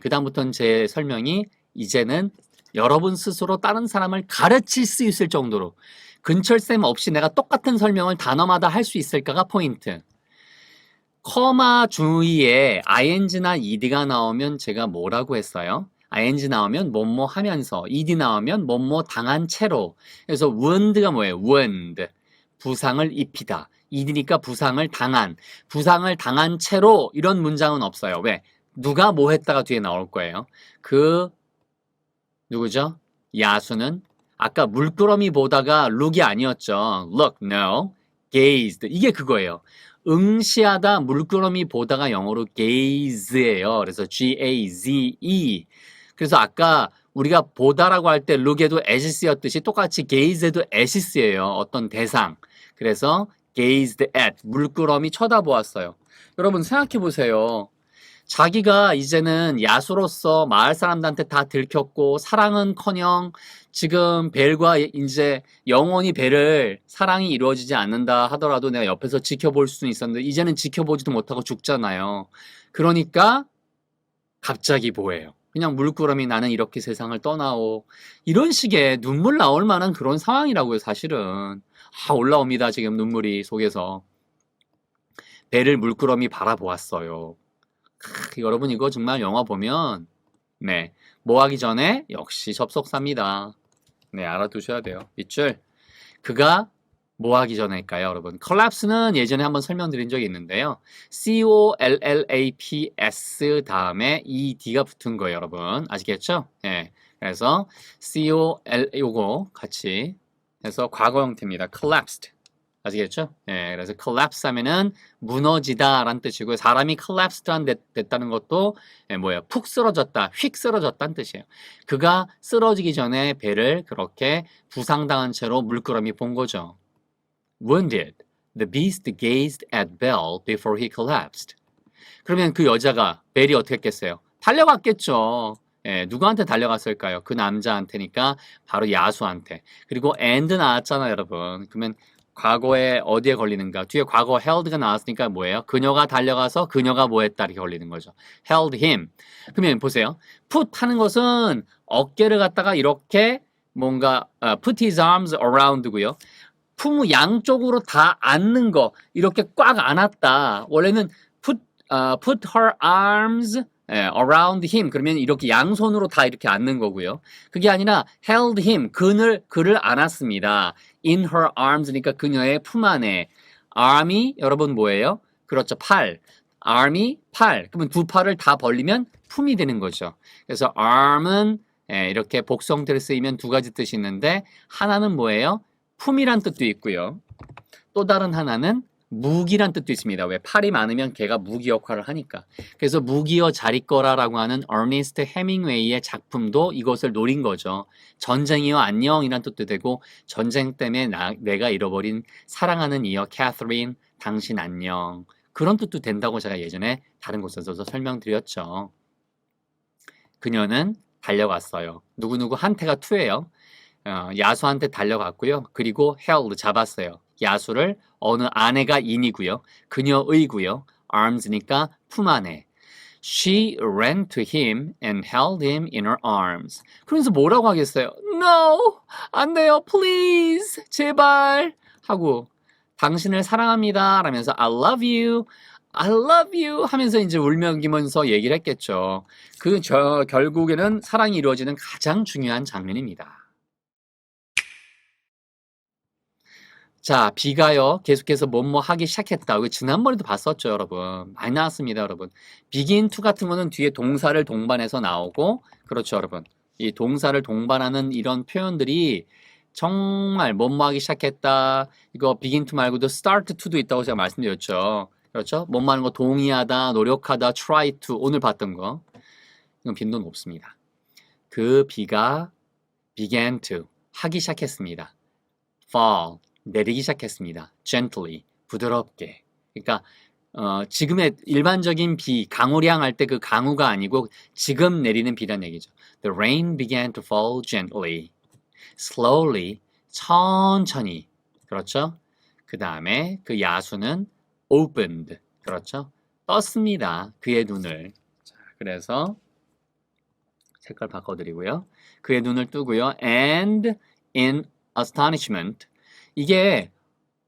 그다음부터는 제 설명이 이제는 여러분 스스로 다른 사람을 가르칠 수 있을 정도로 근철쌤 없이 내가 똑같은 설명을 단어마다 할 수 있을까가 포인트. 커마 주위에 ing나 ed가 나오면 제가 뭐라고 했어요? ing 나오면 뭐뭐 하면서, ed 나오면 뭐뭐 당한 채로. 그래서 wound가 뭐예요? wound. 부상을 입히다. ed니까 부상을 당한 채로 이런 문장은 없어요. 왜? 누가 뭐 했다가 뒤에 나올 거예요. 누구죠? 야수는 아까 물끄러미 보다가 look이 아니었죠. look, no, gazed. 이게 그거예요. 응시하다 물끄러미 보다가 영어로 gaze예요. 그래서 G-A-Z-E. 그래서 아까 우리가 보다라고 할 때 look에도 as였듯이 똑같이 gaze에도 as예요. 어떤 대상. 그래서 gazed at, 물끄러미 쳐다보았어요. 여러분 생각해 보세요. 자기가 이제는 야수로서 마을 사람들한테 다 들켰고 사랑은커녕 지금 벨과 이제 영원히 벨을 사랑이 이루어지지 않는다 하더라도 내가 옆에서 지켜볼 수는 있었는데 이제는 지켜보지도 못하고 죽잖아요. 그러니까 갑자기 뭐예요? 그냥 물끄러미 나는 이렇게 세상을 떠나오. 이런 식의 눈물 나올 만한 그런 상황이라고요, 사실은. 올라옵니다, 지금 눈물이 속에서. 벨을 물끄러미 바라보았어요. 여러분 이거 정말 영화 보면 뭐 하기 전에 역시 접속사입니다. 알아두셔야 돼요. 밑줄. 그가 뭐 하기 전에일까요, 여러분? collapse는 예전에 한번 설명드린 적이 있는데요. COLLAPS 다음에 ED가 붙은 거예요, 여러분. 아시겠죠? 예. 그래서 COL 요거 같이 해서 과거 형태입니다. collapsed. 아시겠죠? 예, 그래서 collapse 하면은 무너지다 라는 뜻이고요. 사람이 collapsed 됐다는 것도 뭐예요? 푹 쓰러졌다, 휙 쓰러졌다는 뜻이에요. 그가 쓰러지기 전에 배를 그렇게 부상당한 채로 물끄러미 본 거죠. Wounded, the beast gazed at Bell before he collapsed. 그러면 그 여자가 벨이 어떻게 했겠어요? 달려갔겠죠. 예, 누구한테 달려갔을까요? 그 남자한테니까 바로 야수한테. 그리고 and 나왔잖아요, 여러분. 그러면 과거에 어디에 걸리는가? 뒤에 과거 held가 나왔으니까 뭐예요? 그녀가 달려가서 그녀가 뭐 했다 이렇게 걸리는 거죠. held him. 그러면 보세요. put 하는 것은 어깨를 갖다가 이렇게 뭔가 put his arms around고요. 품 양쪽으로 다 안는 거 이렇게 꽉 안았다. 원래는 put her arms around him. 그러면 이렇게 양손으로 다 이렇게 안는 거고요. 그게 아니라 held him. 그를 안았습니다. in her arms니까 그녀의 품 안에. arm이 여러분 뭐예요? 그렇죠. 팔. arm이 팔. 그러면 두 팔을 다 벌리면 품이 되는 거죠. 그래서 arm은 이렇게 복수형태로 쓰이면 두 가지 뜻이 있는데 하나는 뭐예요? 품이란 뜻도 있고요. 또 다른 하나는 무기란 뜻도 있습니다. 왜? 팔이 많으면 걔가 무기 역할을 하니까. 그래서 무기여 자리거라라고 하는 어니스트 해밍웨이의 작품도 이것을 노린 거죠. 전쟁이여 안녕이란 뜻도 되고 전쟁 때문에 내가 잃어버린 사랑하는 이여 캐서린 당신 안녕. 그런 뜻도 된다고 제가 예전에 다른 곳에서도 설명드렸죠. 그녀는 달려갔어요. 누구누구한테가 투예요. 야수한테 달려갔고요. 그리고 held 잡았어요. 야수를 어느 아내가 in이고요. 그녀의고요. arms니까 품 안에. She ran to him and held him in her arms. 그러면서 뭐라고 하겠어요? No! 안 돼요. Please! 제발! 하고 당신을 사랑합니다. 라면서 I love you. I love you 하면서 이제 울먹이면서 얘기를 했겠죠. 결국에는 사랑이 이루어지는 가장 중요한 장면입니다. 자, B가요. 계속해서 뭐뭐 하기 시작했다. 이거 지난번에도 봤었죠, 여러분. 많이 나왔습니다, 여러분. begin to 같은 거는 뒤에 동사를 동반해서 나오고, 그렇죠, 여러분. 이 동사를 동반하는 이런 표현들이 정말 뭐뭐 하기 시작했다. 이거 begin to 말고도 start to도 있다고 제가 말씀드렸죠. 그렇죠? 뭐뭐 하는 거 동의하다, 노력하다, try to 오늘 봤던 거. 이건 빈도는 없습니다. 그 B가 began to 하기 시작했습니다. fall 내리기 시작했습니다. gently, 부드럽게. 그러니까 지금의 일반적인 비, 강우량 할 때 그 강우가 아니고 지금 내리는 비란 얘기죠. The rain began to fall gently, slowly, 천천히. 그렇죠? 그 다음에 그 야수는 opened, 그렇죠? 떴습니다. 그의 눈을. 자, 그래서 색깔 바꿔드리고요. 그의 눈을 뜨고요. And in astonishment. 이게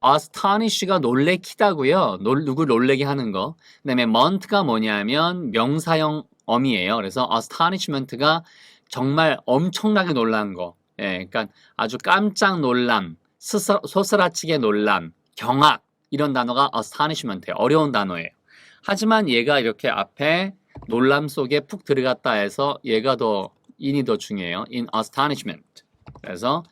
astonish가 놀래키다고요. 누구 놀래게 하는 거. 그 다음에 mont가 뭐냐면 명사형 어미예요. 그래서 astonishment가 정말 엄청나게 놀란 거. 예, 그러니까 아주 깜짝 놀람, 소스라치게 놀람, 경악 이런 단어가 astonishment예요. 어려운 단어예요. 하지만 얘가 이렇게 앞에 놀람 속에 푹 들어갔다 해서 얘가 인이 더 중요해요. in astonishment. 그래서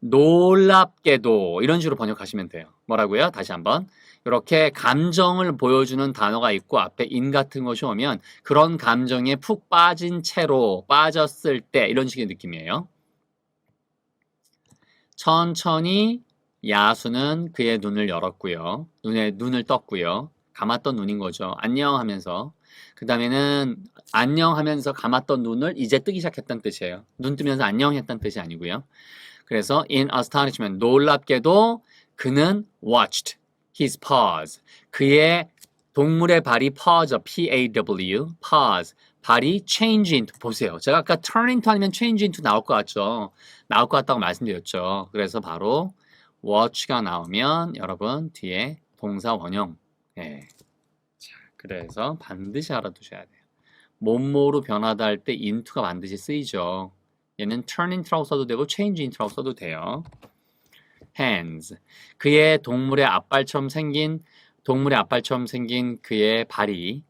놀랍게도 이런 식으로 번역하시면 돼요. 뭐라고요? 다시 한번. 이렇게 감정을 보여주는 단어가 있고 앞에 in 같은 것이 오면 그런 감정에 푹 빠진 채로 빠졌을 때 이런 식의 느낌이에요. 천천히 야수는 그의 눈을 열었고요. 눈을 떴고요. 감았던 눈인 거죠. 안녕 하면서. 그 다음에는 안녕 하면서 감았던 눈을 이제 뜨기 시작했다는 뜻이에요. 눈 뜨면서 안녕 했다는 뜻이 아니고요. 그래서 in astonishment, 놀랍게도 그는 watched his paws. 그의 동물의 발이 paws죠. P-A-W, paws. 발이 change into, 보세요. 제가 아까 turn into 아니면 change into 나올 것 같죠. 나올 것 같다고 말씀드렸죠. 그래서 바로 watch가 나오면 여러분 뒤에 동사 원형. 예. 자, 그래서 반드시 알아두셔야 돼요. 뭐뭐로 변하다 할 때 into가 반드시 쓰이죠. 얘는 turn into라고 써도 되고 change into라고 써도 돼요. hands. 그의 동물의 앞발처럼 생긴 그의 발이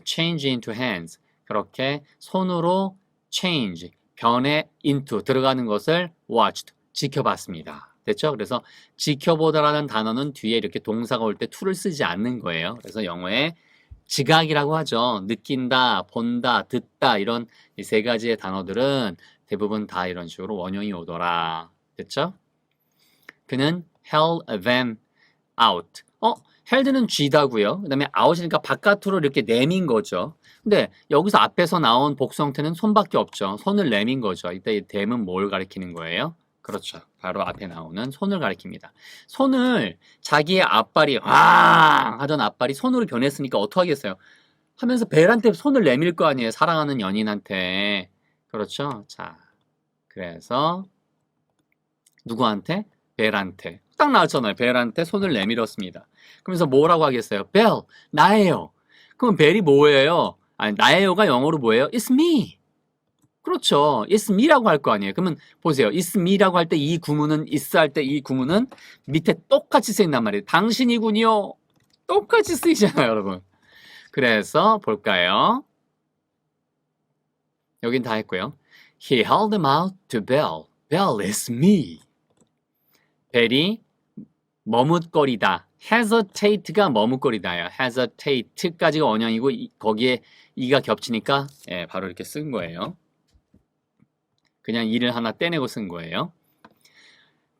change into hands. 그렇게 손으로 change, 변해 into 들어가는 것을 watched, 지켜봤습니다. 됐죠? 그래서 지켜보다라는 단어는 뒤에 이렇게 동사가 올 때 to를 쓰지 않는 거예요. 그래서 영어에 지각이라고 하죠. 느낀다, 본다, 듣다 이런 이 세 가지의 단어들은 대부분 다 이런 식으로 원형이 오더라. 됐죠? 그는 held them out. held는 쥐다고요. 그 다음에 out이니까 바깥으로 이렇게 내민 거죠. 근데 여기서 앞에서 나온 복수 형태는 손밖에 없죠. 손을 내민 거죠. 이때 이 them은 뭘 가리키는 거예요? 그렇죠. 바로 앞에 나오는 손을 가리킵니다. 손을 자기의 앞발이 왕 하던 앞발이 손으로 변했으니까 어떡하겠어요? 하면서 벨한테 손을 내밀 거 아니에요. 사랑하는 연인한테. 그렇죠? 자, 그래서 누구한테? 벨한테. 딱 나왔잖아요. 벨한테 손을 내밀었습니다. 그러면서 뭐라고 하겠어요? 벨, 나예요. 그럼 벨이 뭐예요? 아니, 나예요가 영어로 뭐예요? It's me. 그렇죠. It's me라고 할 거 아니에요. 그러면 보세요. It's me라고 할 때 이 구문은 is 할 때 이 구문은 밑에 똑같이 쓰인단 말이에요. 당신이군요. 똑같이 쓰이잖아요, 여러분. 그래서 볼까요? 여긴 다 했고요. He held them out to Belle. Belle is me. 벨이 머뭇거리다. hesitate가 머뭇거리다예요. hesitate까지가 원형이고 거기에 이가 겹치니까 바로 이렇게 쓴 거예요. 그냥 이를 하나 떼내고 쓴 거예요.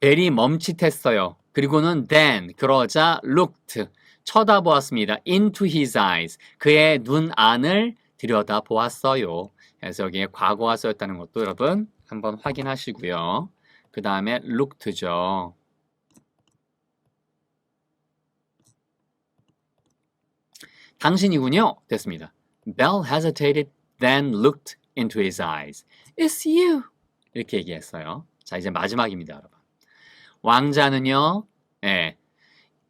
벨이 멈칫했어요. 그리고는 then 그러자 looked 쳐다보았습니다. into his eyes 그의 눈 안을 들여다보았어요. 그래서 여기에 과거가 쓰였다는 것도 여러분 한번 확인하시고요. 그 다음에 looked죠. 당신이군요. 됐습니다. Belle hesitated, then looked into his eyes. It's you. 이렇게 얘기했어요. 자, 이제 마지막입니다, 여러분. 왕자는요,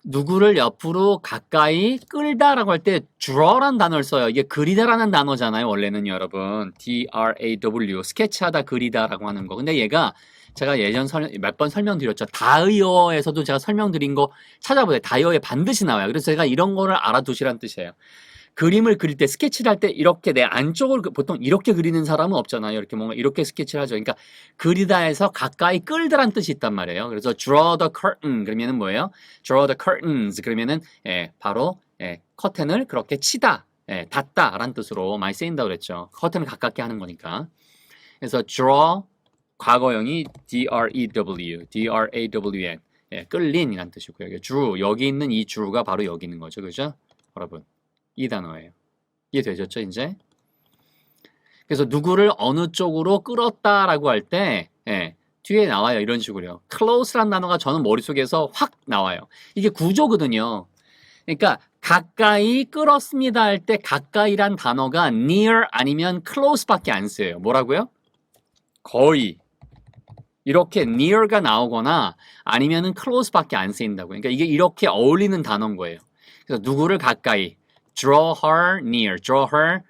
누구를 옆으로 가까이 끌다라고 할 때 draw라는 단어를 써요. 이게 그리다라는 단어잖아요. 원래는 여러분. D-R-A-W. 스케치하다, 그리다라고 하는 거. 근데 얘가 제가 예전 몇 번 설명드렸죠. 다이어에서도 제가 설명드린 거 찾아보세요. 다이어에 반드시 나와요. 그래서 제가 이런 거를 알아두시라는 뜻이에요. 그림을 그릴 때 스케치를 할 때 이렇게 내 안쪽을 보통 이렇게 그리는 사람은 없잖아요. 이렇게 뭔가 이렇게 스케치를 하죠. 그러니까 그리다에서 가까이 끌다란 뜻이 있단 말이에요. 그래서 draw the curtain 그러면은 뭐예요? draw the curtains 그러면은 바로 커튼을 그렇게 치다, 닫다라는 뜻으로 많이 쓰인다고 그랬죠. 커튼을 가깝게 하는 거니까. 그래서 draw 과거형이 D-R-E-W, D-R-A-W-N 끌린이란 뜻이고요. drew 여기 있는 이 drew가 바로 여기 있는 거죠. 그죠? 여러분. 이 단어예요. 이해되셨죠, 이제? 그래서 누구를 어느 쪽으로 끌었다라고 할 때, 뒤에 나와요. 이런 식으로요. close란 단어가 저는 머릿속에서 확 나와요. 이게 구조거든요. 그러니까 가까이 끌었습니다 할 때 가까이란 단어가 near 아니면 close밖에 안 쓰여요. 뭐라고요? 거의. 이렇게 near가 나오거나 아니면은 close밖에 안 쓰인다고요. 그러니까 이게 이렇게 어울리는 단어인 거예요. 그래서 누구를 가까이 draw her near, draw her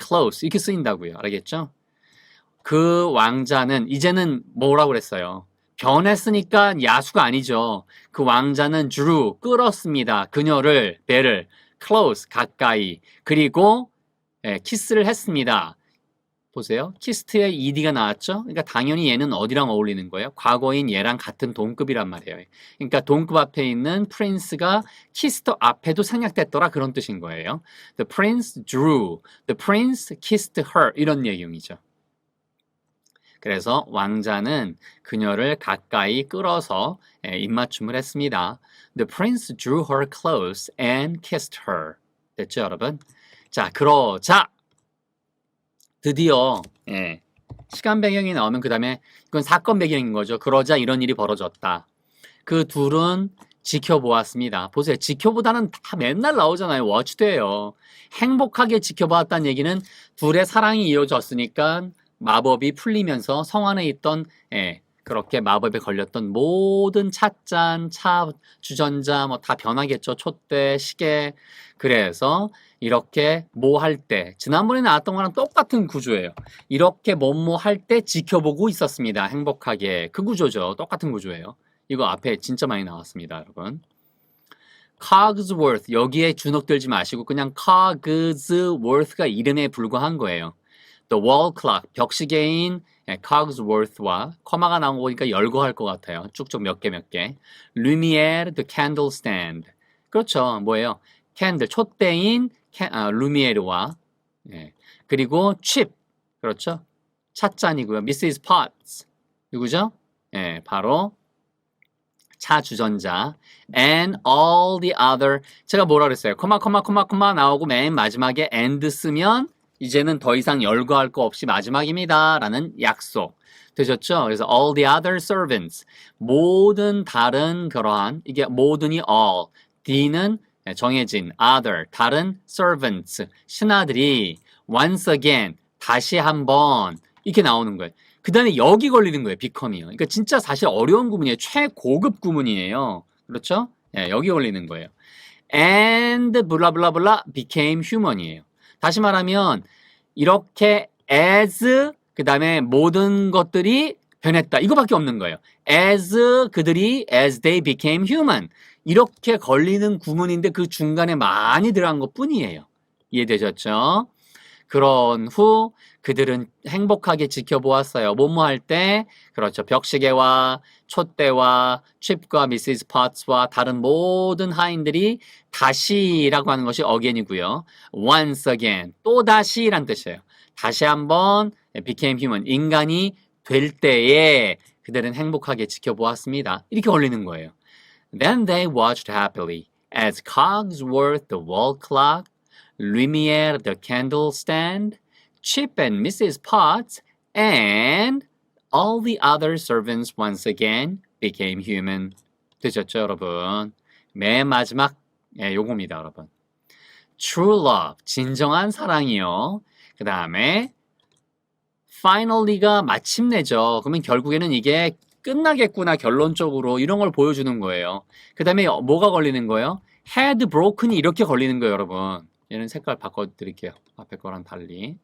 close 이렇게 쓰인다고요. 알겠죠? 그 왕자는 이제는 뭐라고 그랬어요? 변했으니까 야수가 아니죠. 그 왕자는 drew, 끌었습니다. 그녀를, 벨을 close, 가까이 그리고 키스를 했습니다. 보세요. 키스트에 ed가 나왔죠? 그러니까 당연히 얘는 어디랑 어울리는 거예요? 과거인 얘랑 같은 동급이란 말이에요. 그러니까 동급 앞에 있는 prince가 키스트 앞에도 생략됐더라 그런 뜻인 거예요. The prince drew, the prince kissed her 이런 내용이죠. 그래서 왕자는 그녀를 가까이 끌어서 입맞춤을 했습니다. The prince drew her close and kissed her. 됐죠, 여러분? 자, 그러자 드디어 시간 배경이 나오면 그 다음에 이건 사건 배경인 거죠. 그러자 이런 일이 벌어졌다. 그 둘은 지켜보았습니다. 보세요. 지켜보다는 다 맨날 나오잖아요. watch돼요. 행복하게 지켜보았다는 얘기는 둘의 사랑이 이어졌으니까 마법이 풀리면서 성 안에 있던 그렇게 마법에 걸렸던 모든 찻잔, 차, 주전자 뭐 다 변하겠죠. 촛대, 시계. 그래서 이렇게 뭐 할 때 지난번에 나왔던 거랑 똑같은 구조예요. 이렇게 뭐뭐 할 때 지켜보고 있었습니다. 행복하게. 그 구조죠. 똑같은 구조예요. 이거 앞에 진짜 많이 나왔습니다, 여러분. Cogsworth 여기에 주눅들지 마시고 그냥 Cogsworth가 이름에 불과한 거예요. The wall clock 벽시계인 Cogsworth와 커마가 나온 거 보니까 열거할 것 같아요. 쭉쭉 몇 개. Lumiere the candle stand 그렇죠. 뭐예요? 캔들 촛대인 루미에르와 그리고 chip 그렇죠. 찻잔이고요. Mrs. Potts 누구죠? 바로 차 주전자 and all the other 제가 뭐라 그랬어요? 코마 나오고 맨 마지막에 and 쓰면 이제는 더 이상 열거할 거 없이 마지막입니다 라는 약속 되셨죠? 그래서 all the other servants 모든 다른 그러한 이게 모든이 all D는 정해진 other 다른 servants 신하들이 once again 다시 한번 이렇게 나오는 거예요. 그 다음에 여기 걸리는 거예요. become이요. 그러니까 진짜 사실 어려운 구문이에요. 최고급 구문이에요. 그렇죠? 여기 걸리는 거예요. and 블라블라블라 became human이에요. 다시 말하면 이렇게 as 그 다음에 모든 것들이 변했다. 이거밖에 없는 거예요. as 그들이 as they became human 이렇게 걸리는 구문인데 그 중간에 많이 들어간 것 뿐이에요. 이해되셨죠? 그런 후 그들은 행복하게 지켜보았어요. 뭐뭐 할 때 그렇죠. 벽시계와 촛대와 칩과 미시스 파츠와 다른 모든 하인들이 다시라고 하는 것이 again이고요. once again 또다시란 뜻이에요. 다시 한번 became human 인간이 될 때에 그들은 행복하게 지켜보았습니다. 이렇게 걸리는 거예요. Then they watched happily as Cogsworth the wall clock Lumiere the candle stand, Chip and Mrs. Potts, and all the other servants once again became human. 되셨죠, 여러분? 맨 마지막 요겁니다, 여러분. True love, 진정한 사랑이요. 그 다음에 finally가 마침내죠. 그러면 결국에는 이게 끝나겠구나, 결론적으로 이런 걸 보여주는 거예요. 그 다음에 뭐가 걸리는 거예요? had broken이 이렇게 걸리는 거예요, 여러분. 얘는 색깔 바꿔드릴게요. 앞에 거랑 달리.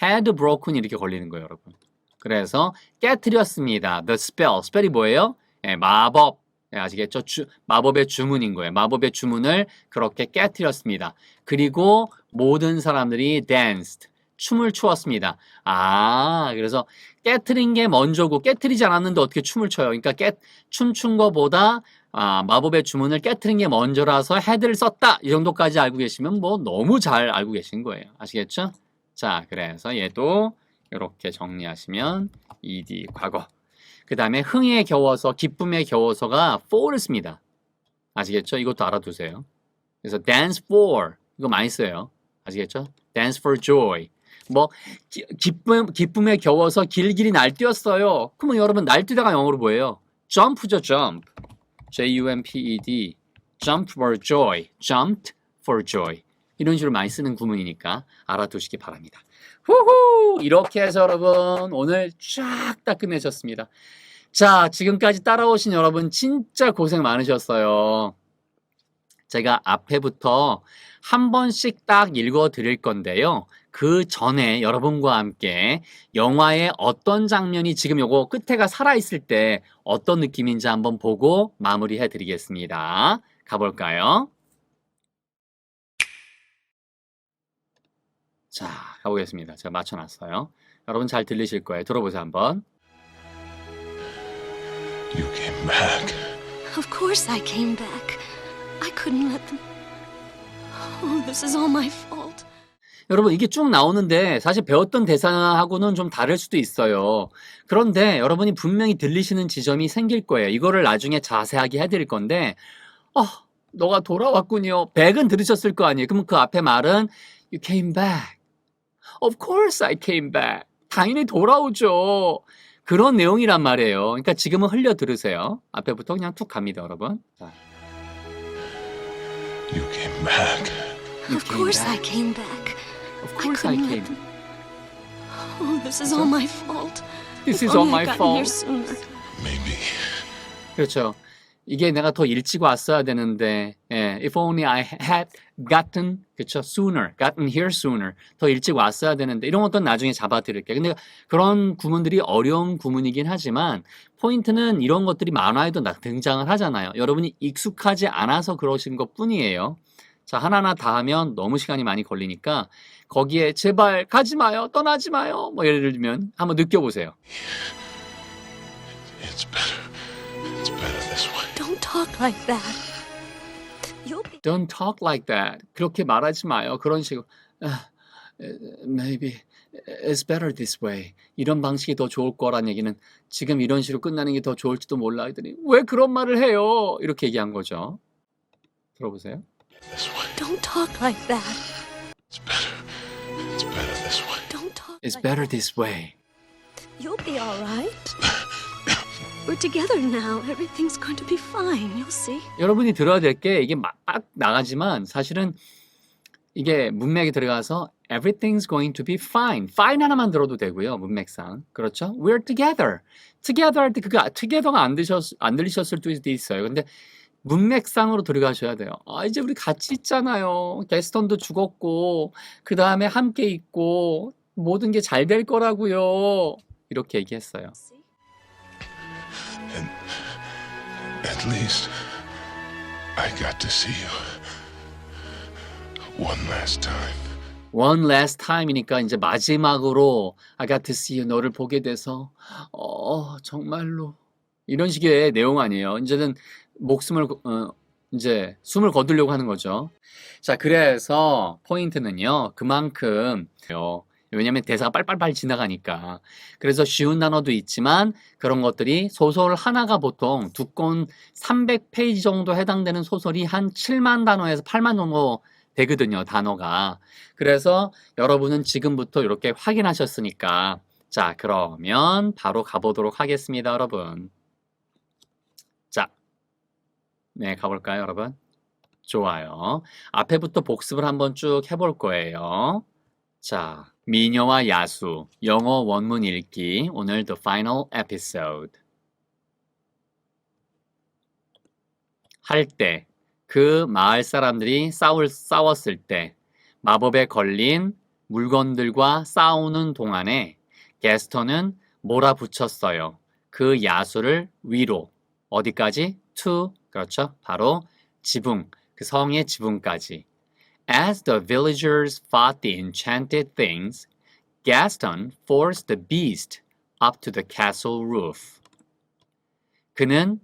had broken 이렇게 걸리는 거예요, 여러분. 그래서 깨트렸습니다. The spell. spell이 뭐예요? 마법. 아시겠죠? 마법의 주문인 거예요. 마법의 주문을 그렇게 깨트렸습니다. 그리고 모든 사람들이 danced. 춤을 추었습니다. 그래서 깨트린 게 먼저고 깨트리지 않았는데 어떻게 춤을 춰요? 그러니까 춤춘 거보다 마법의 주문을 깨트린 게 먼저라서 had를 썼다. 이 정도까지 알고 계시면 뭐 너무 잘 알고 계신 거예요. 아시겠죠? 자, 그래서 얘도 이렇게 정리하시면 ed 과거. 그 다음에 흥에 겨워서 기쁨에 겨워서가 for를 씁니다. 아시겠죠? 이것도 알아두세요. 그래서 dance for 이거 많이 써요. 아시겠죠? dance for joy. 뭐 기쁨에 겨워서 길길이 날뛰었어요. 그러면 여러분 날뛰다가 영어로 뭐예요? jump죠, jump. J-U-M-P-E-D jump for joy, jumped for joy 이런 식으로 많이 쓰는 구문이니까 알아두시기 바랍니다. 후후 이렇게 해서 여러분 오늘 쫙 다 끝내셨습니다. 자 지금까지 따라오신 여러분 진짜 고생 많으셨어요. 제가 앞에부터 한 번씩 딱 읽어 드릴 건데요. 그 전에 여러분과 함께 영화의 어떤 장면이 지금 요거 끝에가 살아있을 때 어떤 느낌인지 한번 보고 마무리해 드리겠습니다. 가볼까요? 자, 가보겠습니다. 제가 맞춰놨어요. 여러분 잘 들리실 거예요. 들어보세요 한번. You came back. Of course I came back. I couldn't let them. Oh, this is all my fault. 여러분 이게 쭉 나오는데 사실 배웠던 대사하고는 좀 다를 수도 있어요. 그런데 여러분이 분명히 들리시는 지점이 생길 거예요. 이거를 나중에 자세하게 해드릴 건데 너가 돌아왔군요. back은 들으셨을 거 아니에요. 그럼 그 앞에 말은 You came back. Of course I came back. 당연히 돌아오죠. 그런 내용이란 말이에요. 그러니까 지금은 흘려 들으세요. 앞에부터 그냥 툭 갑니다, 여러분. 자. You came back. Of course I came back. Of course I came. Oh, this is all my fault. This is all my fault. Maybe. 그렇죠. 이게 내가 더 일찍 왔어야 되는데, 예, if only I had gotten, 그쵸, sooner, gotten here sooner. 더 일찍 왔어야 되는데, 이런 것도 나중에 잡아드릴게요. 근데 그런 구문들이 어려운 구문이긴 하지만, 포인트는 이런 것들이 만화에도 등장을 하잖아요. 여러분이 익숙하지 않아서 그러신 것 뿐이에요. 자, 하나하나 다 하면 너무 시간이 많이 걸리니까, 거기에 제발 가지 마요, 떠나지 마요, 뭐 예를 들면 한번 느껴보세요. It's better. It's better this way. Don't talk like that. You'll be. Don't talk like that. 그렇게 말하지 마요. 그런 식으로. Maybe it's better this way. 이런 방식이 더 좋을 거란 얘기는 지금 이런 식으로 끝나는 게 더 좋을지도 몰라 하더니 왜 그런 말을 해요? 이렇게 얘기한 거죠. 들어보세요. This way. Don't talk like that. It's better. It's better this way. Don't talk. It's like better that. this way. You'll be all right. We're together now. Everything's going to be fine. You'll see. 여러분이 들어야 될 게 이게 막 나가지만 사실은 이게 문맥에 들어가서 everything's going to be fine. fine 하나만 들어도 되고요. 문맥상. 그렇죠? We're together. together 할 때 그거 together가 안 들리셨을 수도 있어요. 근데 문맥상으로 들어가셔야 돼요. 아, 이제 우리 같이 있잖아요. 게스턴도 죽었고 그 다음에 함께 있고 모든 게 잘 될 거라고요. 이렇게 얘기했어요. See? And at least I got to see you one last time. One last time이니까 이제 마지막으로 I got to see you 너를 보게 돼서 정말로 이런 식의 내용 아니에요. 이제는 이제 숨을 거두려고 하는 거죠. 자, 그래서 포인트는요. 그만큼 왜냐면 대사가 빨빨빨 지나가니까. 그래서 쉬운 단어도 있지만 그런 것들이 소설 하나가 보통 두권 300페이지 정도 해당되는 소설이 한 7만 단어에서 8만 정도 되거든요, 단어가. 그래서 여러분은 지금부터 이렇게 확인하셨으니까 자, 그러면 바로 가보도록 하겠습니다, 여러분. 자, 네, 가볼까요, 여러분? 좋아요. 앞에부터 복습을 한번 쭉 해볼 거예요. 자, 미녀와 야수, 영어 원문 읽기, 오늘 the final episode. 할 때, 그 마을 사람들이 싸웠을 때, 마법에 걸린 물건들과 싸우는 동안에 게스턴은 몰아붙였어요. 그 야수를 위로, 어디까지? to, 그렇죠? 바로 지붕, 그 성의 지붕까지. As the villagers fought the enchanted things, Gaston forced the beast up to the castle roof. 그는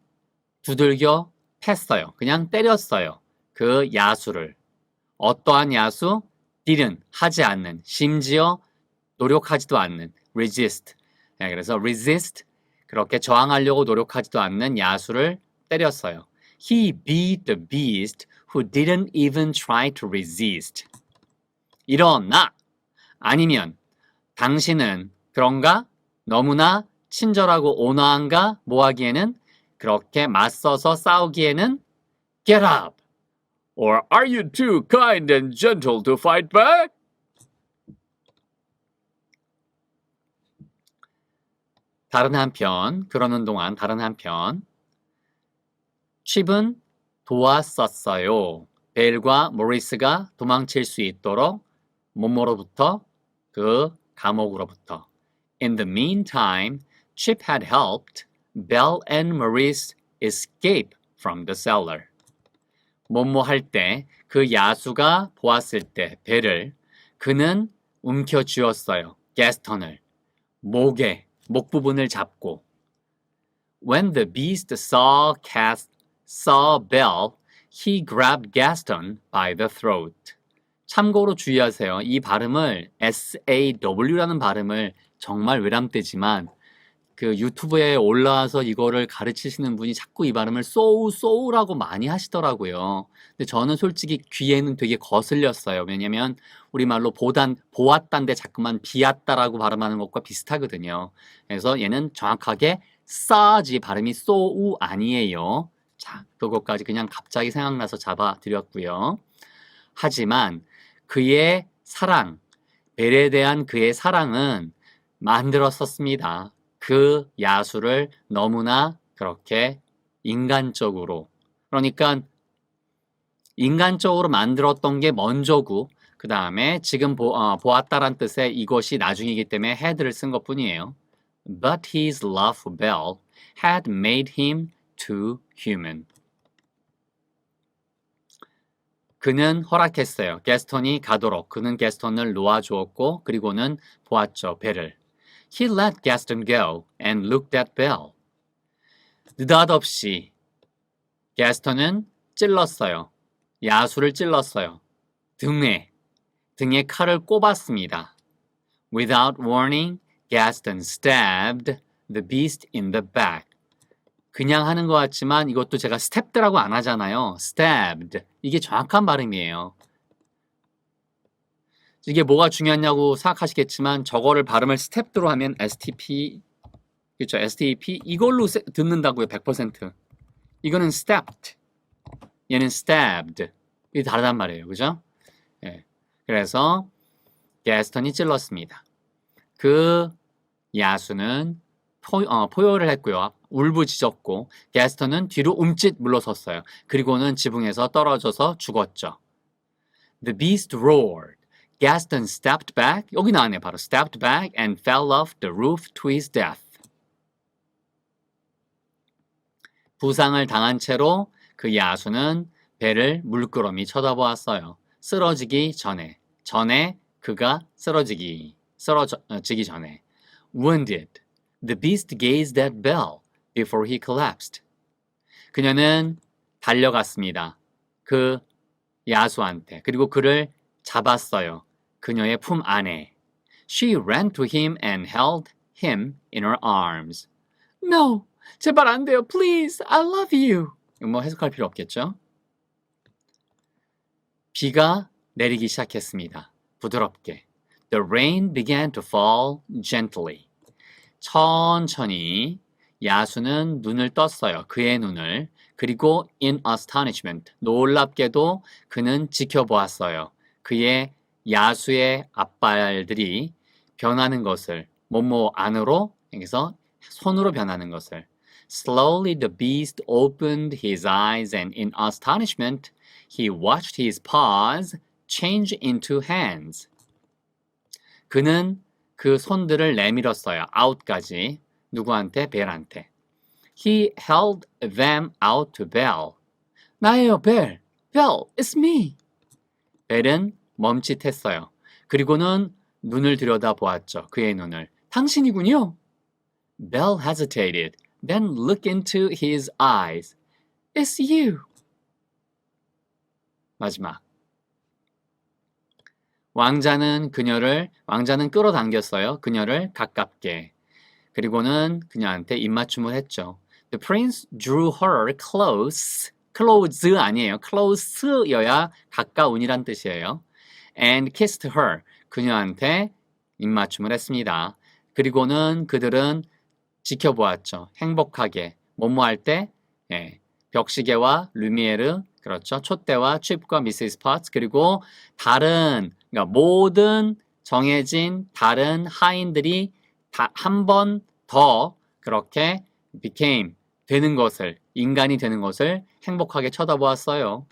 두들겨 팼어요. 그냥 때렸어요. 그 야수를. 어떠한 야수? didn't, 하지 않는, 심지어 노력하지도 않는, resist. 네, 그래서 resist, 그렇게 저항하려고 노력하지도 않는 야수를 때렸어요. He beat the beast who didn't even try to resist. 일어나! 아니면 당신은 그런가? 너무나 친절하고 온화한가? 뭐하기에는? 그렇게 맞서서 싸우기에는? Get up! Or are you too kind and gentle to fight back? 다른 한편, 그러는 동안 다른 한편 칩은 도왔었어요. 벨과 모리스가 도망칠 수 있도록 뭐뭐로부터? 그 감옥으로부터. In the meantime, Chip had helped Belle and Maurice escape from the cellar. 뭐뭐 할 때, 그 야수가 보았을 때, 벨을 그는 움켜쥐었어요. 게스턴을. 목 부분을 잡고. When the beast saw Belle, he grabbed Gaston by the throat. 참고로 주의하세요. 이 발음을 SAW라는 발음을 정말 외람되지만 그 유튜브에 올라와서 이거를 가르치시는 분이 자꾸 이 발음을 소우라고 많이 하시더라고요. 근데 저는 솔직히 귀에는 되게 거슬렸어요. 왜냐면 우리말로 보았단데 자꾸만 비았다라고 발음하는 것과 비슷하거든요. 그래서 얘는 정확하게 싸지 발음이 소우 아니에요. 자, 그것까지 그냥 갑자기 생각나서 잡아드렸고요. 하지만 그의 사랑, 벨에 대한 그의 사랑은 만들었었습니다. 그 야수를 너무나 그렇게 인간적으로. 그러니까 인간적으로 만들었던 게 먼저고 그 다음에 지금 보았다란 뜻의 이것이 나중이기 때문에 had를 쓴 것뿐이에요. But his love for Belle had made him too human. 그는 허락했어요. 게스턴이 가도록. 그는 게스턴을 놓아주었고 그리고는 보았죠. 벨을. He let Gaston go and looked at Belle. 느닷없이 게스턴은 찔렀어요. 야수를 찔렀어요. 등에 칼을 꼽았습니다. Without warning, Gaston stabbed the beast in the back. 그냥 하는 것 같지만 이것도 제가 stabbed라고 안 하잖아요. stabbed. 이게 정확한 발음이에요. 이게 뭐가 중요하냐고 생각하시겠지만 저거를 발음을 stabbed로 하면 STP, 그렇죠? STP 이걸로 듣는다고요. 100%. 이거는 stabbed. 얘는 stabbed. 이게 다르단 말이에요. 그죠? 예. 그래서 게스턴이 찔렀습니다. 그 야수는 포효를 했고요. 울부짖었고 게스턴은 뒤로 움찔 물러섰어요. 그리고는 지붕에서 떨어져서 죽었죠. The beast roared. Gaston stepped back. 여기 나왔네. 바로 stepped back and fell off the roof to his death. 부상을 당한 채로 그 야수는 배를 물끄러미 쳐다보았어요. 쓰러지기 전에. 그가 쓰러지기 전에. Wounded. The beast gazed at Belle before he collapsed. 그녀는 달려갔습니다. 그 야수한테. 그리고 그를 잡았어요. 그녀의 품 안에. She ran to him and held him in her arms. No! 제발 안 돼요. Please! I love you! 뭐 해석할 필요 없겠죠? 비가 내리기 시작했습니다. 부드럽게. The rain began to fall gently. 천천히 야수는 눈을 떴어요. 그의 눈을. 그리고 in astonishment. 놀랍게도 그는 지켜보았어요. 그의 야수의 앞발들이 변하는 것을 뭐뭐 안으로 여기서 손으로 변하는 것을. Slowly the beast opened his eyes and in astonishment he watched his paws change into hands. 그는 그 손들을 내밀었어요. out까지. 누구한테? 벨한테. He held them out to Belle. 나예요, 벨. Belle, it's me. 벨은 멈칫했어요. 그리고는 눈을 들여다보았죠. 그의 눈을. 당신이군요. Belle hesitated, then looked into his eyes. It's you. 마지막. 왕자는 끌어당겼어요. 그녀를 가깝게. 그리고는 그녀한테 입맞춤을 했죠. The prince drew her close. close 아니에요. close여야 가까운이란 뜻이에요. And kissed her. 그녀한테 입맞춤을 했습니다. 그리고는 그들은 지켜보았죠. 행복하게. 뭐뭐 할 때? 예. 벽시계와 루미에르, 그렇죠. 촛대와 칩과 미시스 파츠, 그리고 다른, 그러니까 모든 정해진 다른 하인들이 한 번 더 그렇게 became, 되는 것을, 인간이 되는 것을 행복하게 쳐다보았어요.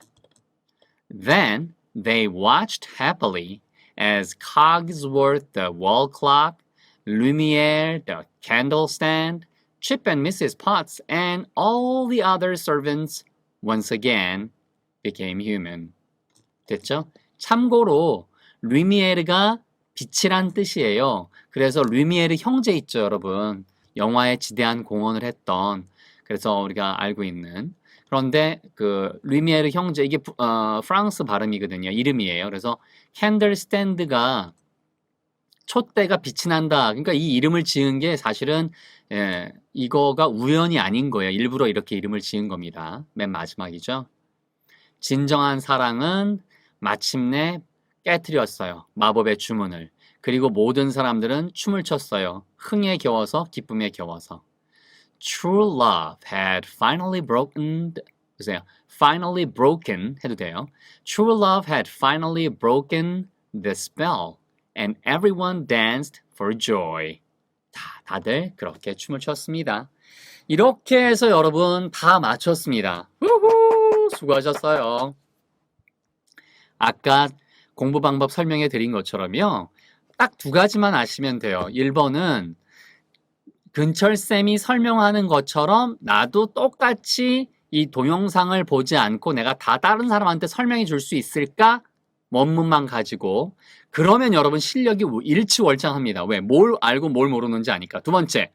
Then they watched happily as Cogsworth the wall clock, Lumiere the candle stand, Chip and Mrs. Potts and all the other servants once again became human. 됐죠? 참고로 루미에르가 빛이란 뜻이에요. 그래서 루미에르 형제 있죠, 여러분. 영화에 지대한 공헌을 했던, 그래서 우리가 알고 있는. 그런데 그 루미에르 형제, 이게 프랑스 발음이거든요. 이름이에요. 그래서 캔들 스탠드가 촛대가 빛이 난다. 그러니까 이 이름을 지은 게 사실은 이거가 우연이 아닌 거예요. 일부러 이렇게 이름을 지은 겁니다. 맨 마지막이죠. 진정한 사랑은 마침내 깨트렸어요. 마법의 주문을. 그리고 모든 사람들은 춤을 췄어요. 흥에 겨워서, 기쁨에 겨워서. True love had finally broken, 보세요. Finally broken 해도 돼요. True love had finally broken the spell and everyone danced for joy. 다 다들 그렇게 춤을 췄습니다. 이렇게 해서 여러분 다 마쳤습니다. 우후, 수고하셨어요. 아까 공부 방법 설명해 드린 것처럼요. 딱 두 가지만 아시면 돼요. 1번은 근철쌤이 설명하는 것처럼 나도 똑같이 이 동영상을 보지 않고 내가 다 다른 사람한테 설명해 줄 수 있을까? 원문만 가지고. 그러면 여러분 실력이 일치월장합니다. 왜? 뭘 알고 뭘 모르는지 아니까. 두 번째,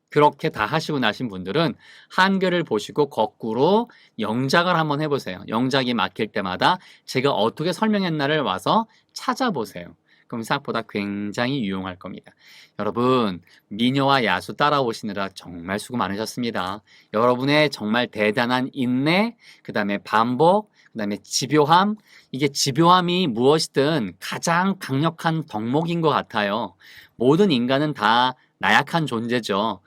그렇게 다 하시고 나신 분들은 한글을 보시고 거꾸로 영작을 한번 해보세요. 영작이 막힐 때마다 제가 어떻게 설명했나를 와서 찾아보세요. 그럼 생각보다 굉장히 유용할 겁니다. 여러분, 미녀와 야수 따라오시느라 정말 수고 많으셨습니다. 여러분의 정말 대단한 인내, 그 다음에 반복, 그 다음에 집요함, 이게 집요함이 무엇이든 가장 강력한 덕목인 것 같아요. 모든 인간은 다 나약한 존재죠.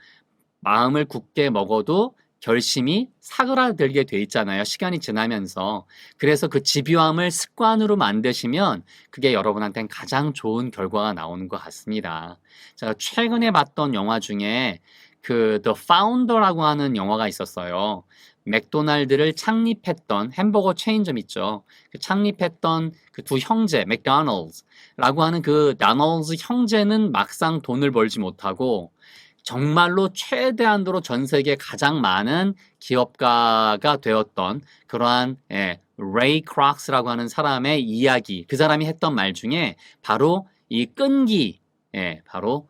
마음을 굳게 먹어도 결심이 사그라들게 돼 있잖아요. 시간이 지나면서. 그래서 그 집요함을 습관으로 만드시면 그게 여러분한테는 가장 좋은 결과가 나오는 것 같습니다. 제가 최근에 봤던 영화 중에 그 The Founder라고 하는 영화가 있었어요. 맥도날드를 창립했던 햄버거 체인점 있죠. 그 창립했던 그 두 형제, 맥도날드라고 하는 그 다널드 형제는 막상 돈을 벌지 못하고 정말로 최대한도로 전 세계 가장 많은 기업가가 되었던 그러한 레이 크록스라고 하는 사람의 이야기, 그 사람이 했던 말 중에 바로 이 끈기, 바로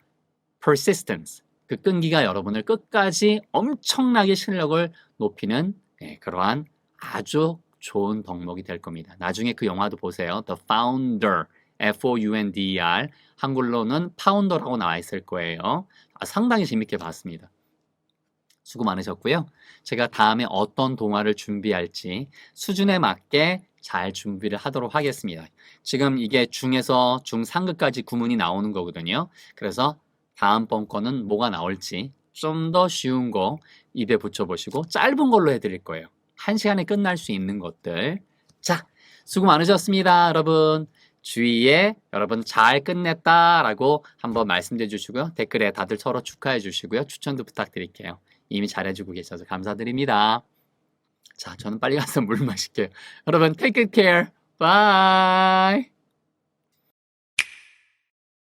persistence, 그 끈기가 여러분을 끝까지 엄청나게 실력을 높이는 그러한 아주 좋은 덕목이 될 겁니다. 나중에 그 영화도 보세요. The Founder, F-O-U-N-D-E-R, 한글로는 파운더라고 나와 있을 거예요. 상당히 재밌게 봤습니다. 수고 많으셨고요. 제가 다음에 어떤 동화를 준비할지 수준에 맞게 잘 준비를 하도록 하겠습니다. 지금 이게 중에서 중상급까지 구문이 나오는 거거든요. 그래서 다음번 거는 뭐가 나올지 좀 더 쉬운 거 입에 붙여보시고 짧은 걸로 해드릴 거예요. 1시간에 끝날 수 있는 것들. 자, 수고 많으셨습니다, 여러분. 주위에 여러분 잘 끝냈다라고 한번 말씀해 주시고요. 댓글에 다들 서로 축하해 주시고요. 추천도 부탁드릴게요. 이미 잘해주고 계셔서 감사드립니다. 자, 저는 빨리 가서 물 마실게요. 여러분, take good care. Bye.